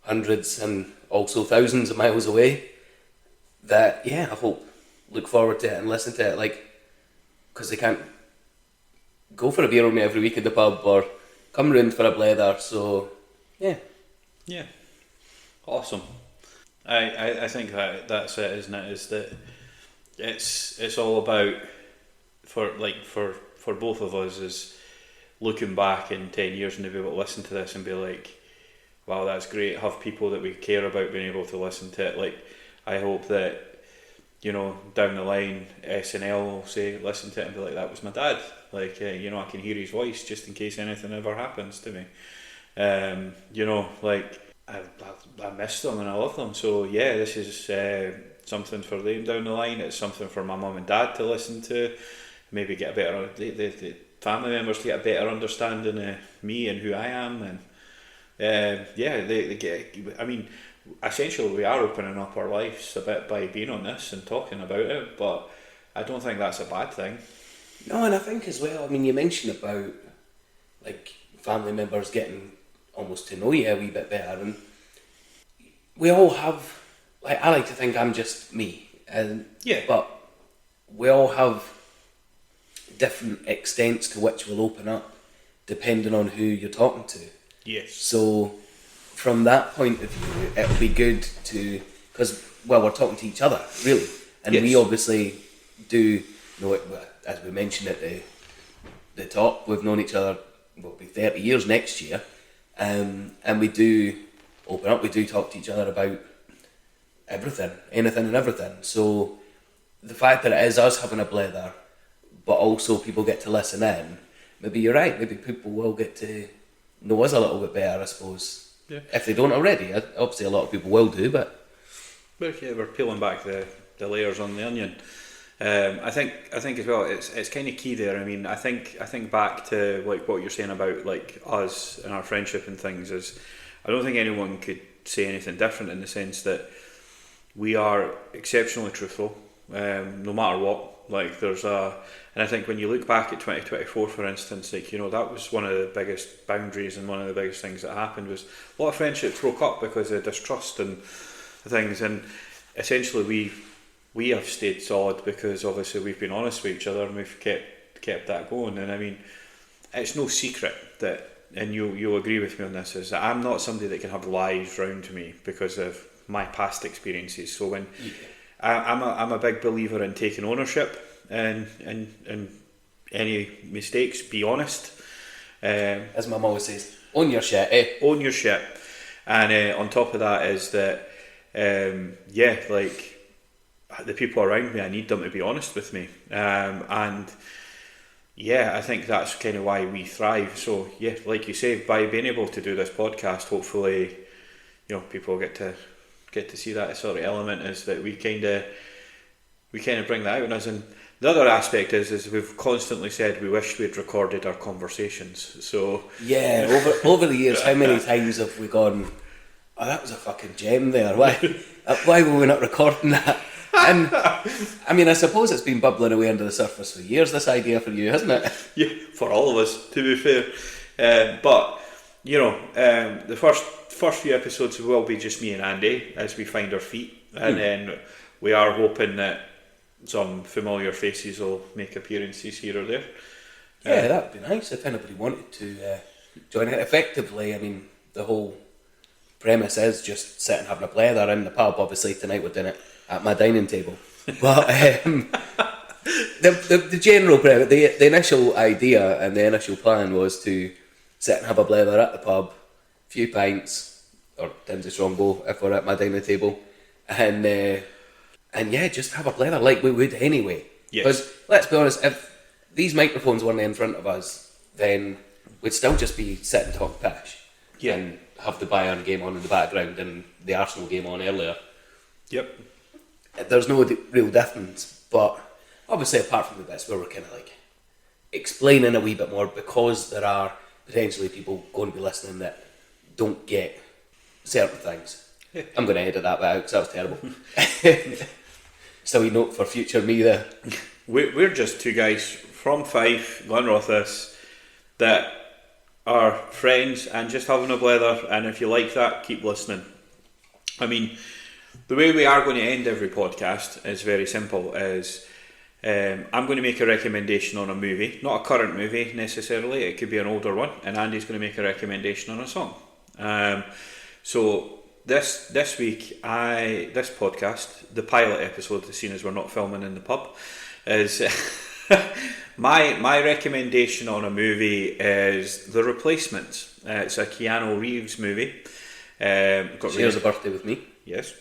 hundreds and also thousands of miles away, that I hope look forward to it and listen to it, like, because they can't go for a beer with me every week at the pub or come round for a blether, so yeah. Awesome. I think that's it, isn't it? Is that it's all about, for both of us, is looking back in 10 years and to be able to listen to this and be like, wow, that's great. Have people that we care about being able to listen to it. Like, I hope that, down the line, SNL will say, listen to it and be like, that was my dad. Like, I can hear his voice just in case anything ever happens to me. Like, I miss them and I love them. So yeah, this is something for them down the line. It's something for my mum and dad to listen to. Maybe get a better, the family members to get a better understanding of me and who I am. And they get, I mean, essentially we are opening up our lives a bit by being on this and talking about it, but I don't think that's a bad thing. No, and I think as well, I mean, you mentioned about like family members getting almost to know you a wee bit better, and we all have, like, I like to think I'm just me, and but we all have different extents to which we'll open up depending on who you're talking to. Yes. So from that point of view, it'll be good to, because, well, we're talking to each other, really. And we obviously do know it, as we mentioned at the top, we've known each other, will be 30 years next year. And we do open up, we do talk to each other about everything, anything and everything. So the fact that it is us having a blether, but also people get to listen in, maybe you're right, maybe people will get to know us a little bit better, I suppose. Yeah. If they don't already, obviously a lot of people will do, but yeah, we're peeling back the layers on the onion. I think as well, it's kind of key there. I mean, I think back to like what you're saying about like us and our friendship and things, is I don't think anyone could say anything different, in the sense that we are exceptionally truthful, no matter what. Like, and I think when you look back at 2024, for instance, like, that was one of the biggest boundaries and one of the biggest things that happened, was a lot of friendships broke up because of distrust and things, and essentially we have stayed solid because obviously we've been honest with each other and we've kept that going. And I mean, it's no secret that, and you'll agree with me on this, is that I'm not somebody that can have lies round me because of my past experiences. So when I'm a big believer in taking ownership and any mistakes, be honest. As my mum always says, own your shit, eh? Own your shit. And on top of that is that, like, the people around me, I need them to be honest with me. And yeah, I think that's kind of why we thrive. So yeah, like you say, by being able to do this podcast, hopefully, people get to see that sort of element, is that we kind of bring that out in us. And the other aspect is we've constantly said we wish we'd recorded our conversations. So yeah, over the years, how many times have we gone, oh, that was a fucking gem there, why were we not recording that? And I mean, I suppose it's been bubbling away under the surface for years, this idea for you, hasn't it? Yeah, for all of us, to be fair. But the first few episodes will be just me and Andy as we find our feet, and then we are hoping that some familiar faces will make appearances here or there. Yeah, that would be nice if anybody wanted to join it. Effectively, I mean, the whole premise is just sitting having a blether in the pub. Obviously tonight we're doing it at my dining table, but the general premise, the initial idea and the initial plan was to sit and have a blether at the pub, a few pints or tins of Strongbow if we're at my dining table, and yeah, just have a blether like we would anyway. Because let's be honest, if these microphones weren't in front of us, then we'd still just be sitting talking pish and have the Bayern game on in the background and the Arsenal game on earlier. Yep. There's no real difference, but obviously apart from the bits where we're kind of like explaining a wee bit more, because there are potentially people going to be listening that don't get certain things. I'm going to edit that bit out because that was terrible. So we note for future me there. We're just two guys from Fife, Glenrothes, that are friends and just having a blether, and if you like that, keep listening. I mean, the way we are going to end every podcast is very simple, is I'm going to make a recommendation on a movie, not a current movie necessarily, it could be an older one, and Andy's going to make a recommendation on a song. So this week, this podcast, the pilot episode, seeing as we're not filming in the pub, is my recommendation on a movie is The Replacements. It's a Keanu Reeves movie. Shares a birthday with me. Yes.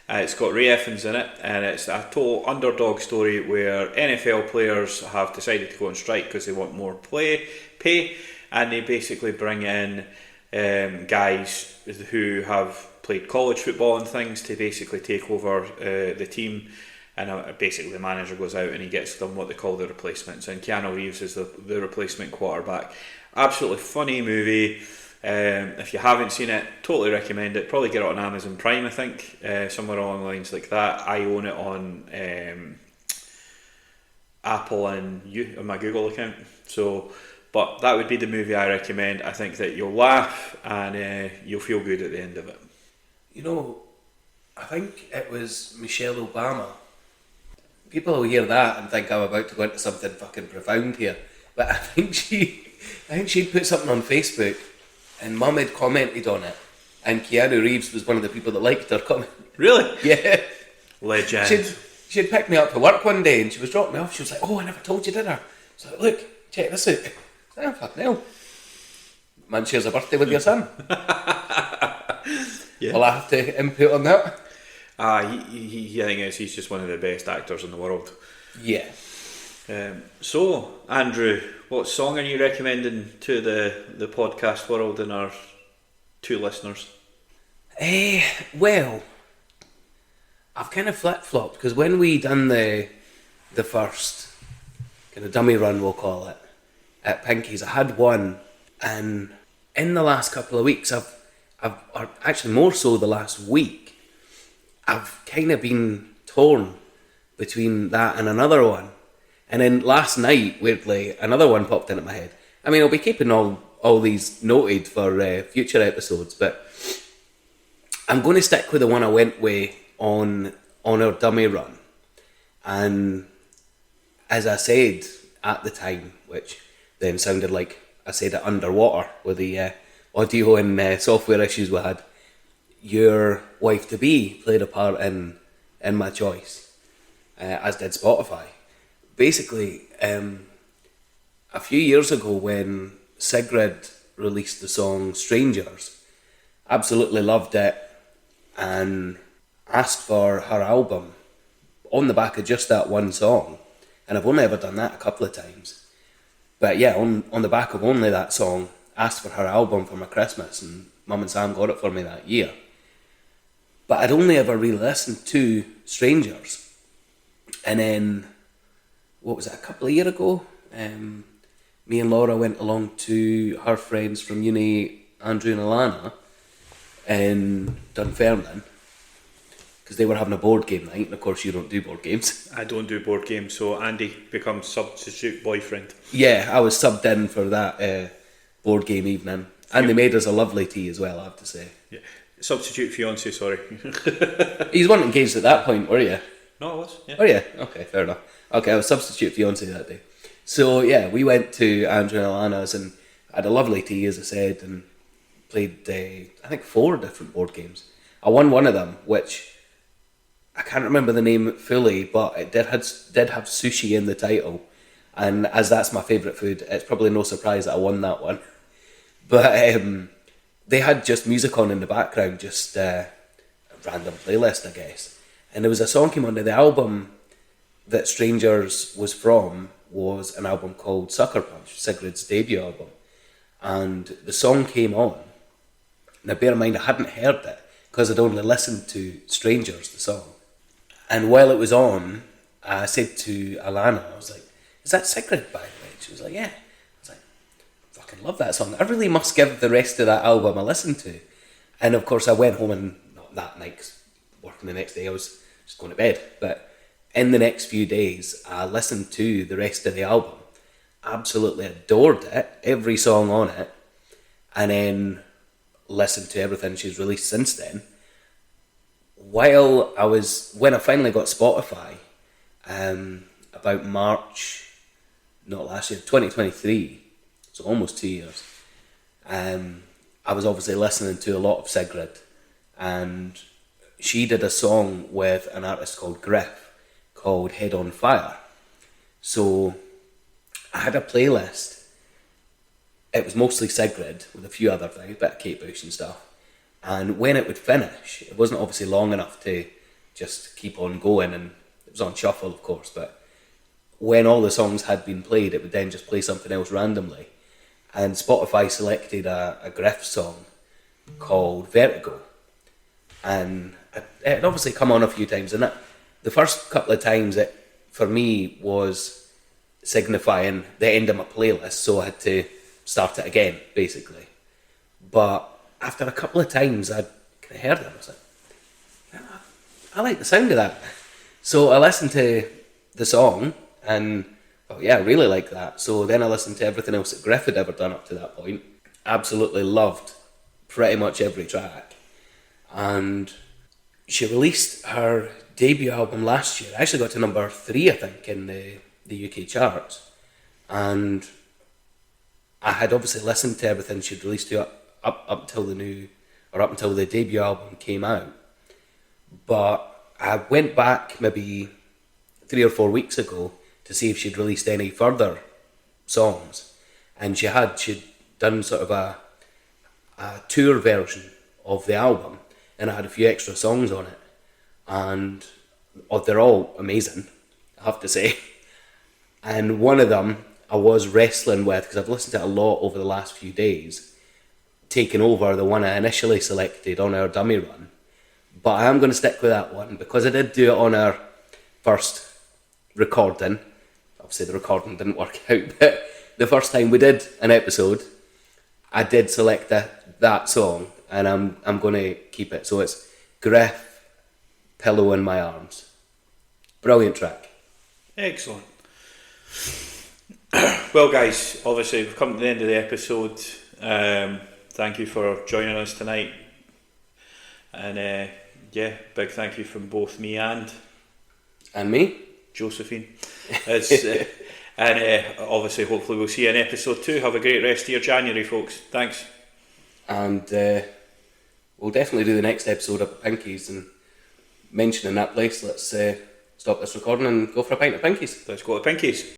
It's got Ray Evans in it, and it's a total underdog story where NFL players have decided to go on strike because they want more pay, and they basically bring in guys who have played college football and things to basically take over the team, and basically the manager goes out and he gets them what they call the replacements, and Keanu Reeves is the replacement quarterback. Absolutely funny movie. If you haven't seen it, totally recommend it. Probably get it on Amazon Prime, I think, somewhere along lines like that. I own it on Apple and on my Google account. So, but that would be the movie I recommend. I think that you'll laugh and you'll feel good at the end of it. You know, I think it was Michelle Obama. People will hear that and think I'm about to go into something fucking profound here, but I think she put something on Facebook. And Mum had commented on it, and Keanu Reeves was one of the people that liked her comment. Really? Yeah. Legend. She'd picked me up for work one day, and she was dropping me off. She was like, "Oh, I never told you, did I?" So like, look, check this out. Oh, fucking hell. Man shares a birthday with your son. Yeah. Will I have to input on that? The thing is, he's just one of the best actors in the world. Yeah. So, Andrew, what song are you recommending to the podcast world and our two listeners? Well, I've kind of flip-flopped, because when we done the first kind of dummy run, we'll call it, at Pinky's, I had one, and in the last couple of weeks, or actually more so the last week, I've kind of been torn between that and another one. And then last night, weirdly, another one popped into my head. I mean, I'll be keeping all these noted for future episodes, but I'm going to stick with the one I went with on our dummy run. And as I said at the time, which then sounded like I said it underwater with the audio and software issues we had, your wife-to-be played a part in my choice, as did Spotify. Basically, a few years ago when Sigrid released the song Strangers, absolutely loved it and asked for her album on the back of just that one song. And I've only ever done that a couple of times. But yeah, on the back of only that song, asked for her album for my Christmas, and Mum and Sam got it for me that year. But I'd only ever really listened to Strangers. And then, what was it, a couple of years ago, me and Laura went along to her friends from uni, Andrew and Alana, in Dunfermline, because they were having a board game night, and of course you don't do board games. I don't do board games, so Andy becomes substitute boyfriend. Yeah, I was subbed in for that board game evening, and they made us a lovely tea as well, I have to say. Yeah. Substitute fiance, sorry. You weren't engaged at that point, were you? No, I was. Yeah. Oh yeah, okay, fair enough. Okay, I was substitute fiance that day. So yeah, we went to Andrew and Alana's and had a lovely tea, as I said, and played, I think, 4 different board games. I won one of them, which I can't remember the name fully, but it did have sushi in the title. And as that's my favourite food, it's probably no surprise that I won that one. But they had just music on in the background, just a random playlist, I guess. And there was a song came onto the album that Strangers was from, was an album called Sucker Punch, Sigrid's debut album. And the song came on. Now bear in mind, I hadn't heard it, because I'd only listened to Strangers, the song. And while it was on, I said to Alana, I was like, "Is that Sigrid, by the way?" She was like, "Yeah." I was like, "Fucking love that song. I really must give the rest of that album a listen to." And of course I went home, and not that night, 'cause working the next day, I was just going to bed. But in the next few days, I listened to the rest of the album. Absolutely adored it, every song on it. and then listened to everything she's released since then. When I finally got Spotify, about March, not last year, 2023, so almost 2 years, I was obviously listening to a lot of Sigrid, and she did a song with an artist called Griff called Head on Fire. So I had a playlist. It was mostly Sigrid with a few other things, a bit of Kate Bush and stuff. And when it would finish, it wasn't obviously long enough to just keep on going, and it was on shuffle, of course, but when all the songs had been played, it would then just play something else randomly. And Spotify selected a Griff song called Vertigo. And it had obviously come on a few times, and the first couple of times it, for me, was signifying the end of my playlist, so I had to start it again, basically. But after a couple of times I'd kind of heard it, I was like, I like the sound of that. So I listened to the song and thought, yeah, I really like that. So then I listened to everything else that Griff had ever done up to that point. Absolutely loved pretty much every track. And she released her debut album last year. I actually got to number 3, I think, in the UK charts. And I had obviously listened to everything she'd released to up until the debut album came out. But I went back maybe 3 or 4 weeks ago to see if she'd released any further songs. And she'd done sort of a tour version of the album, and I had a few extra songs on it. And they're all amazing, I have to say. And one of them I was wrestling with, because I've listened to it a lot over the last few days, taking over the one I initially selected on our dummy run. But I am going to stick with that one, because I did do it on our first recording. Obviously the recording didn't work out, but the first time we did an episode, I did select that song, and I'm going to keep it. So it's Griff, Pillow in My Arms. Brilliant track. Excellent. Well, guys, obviously we've come to the end of the episode. Thank you for joining us tonight, and big thank you from both me and me, Josephine. And obviously, hopefully, we'll see you in episode 2. Have a great rest of your January, folks. Thanks. And we'll definitely do the next episode up at Pinky's, and mentioning that place, let's stop this recording and go for a pint of Pinky's. Let's go to Pinky's.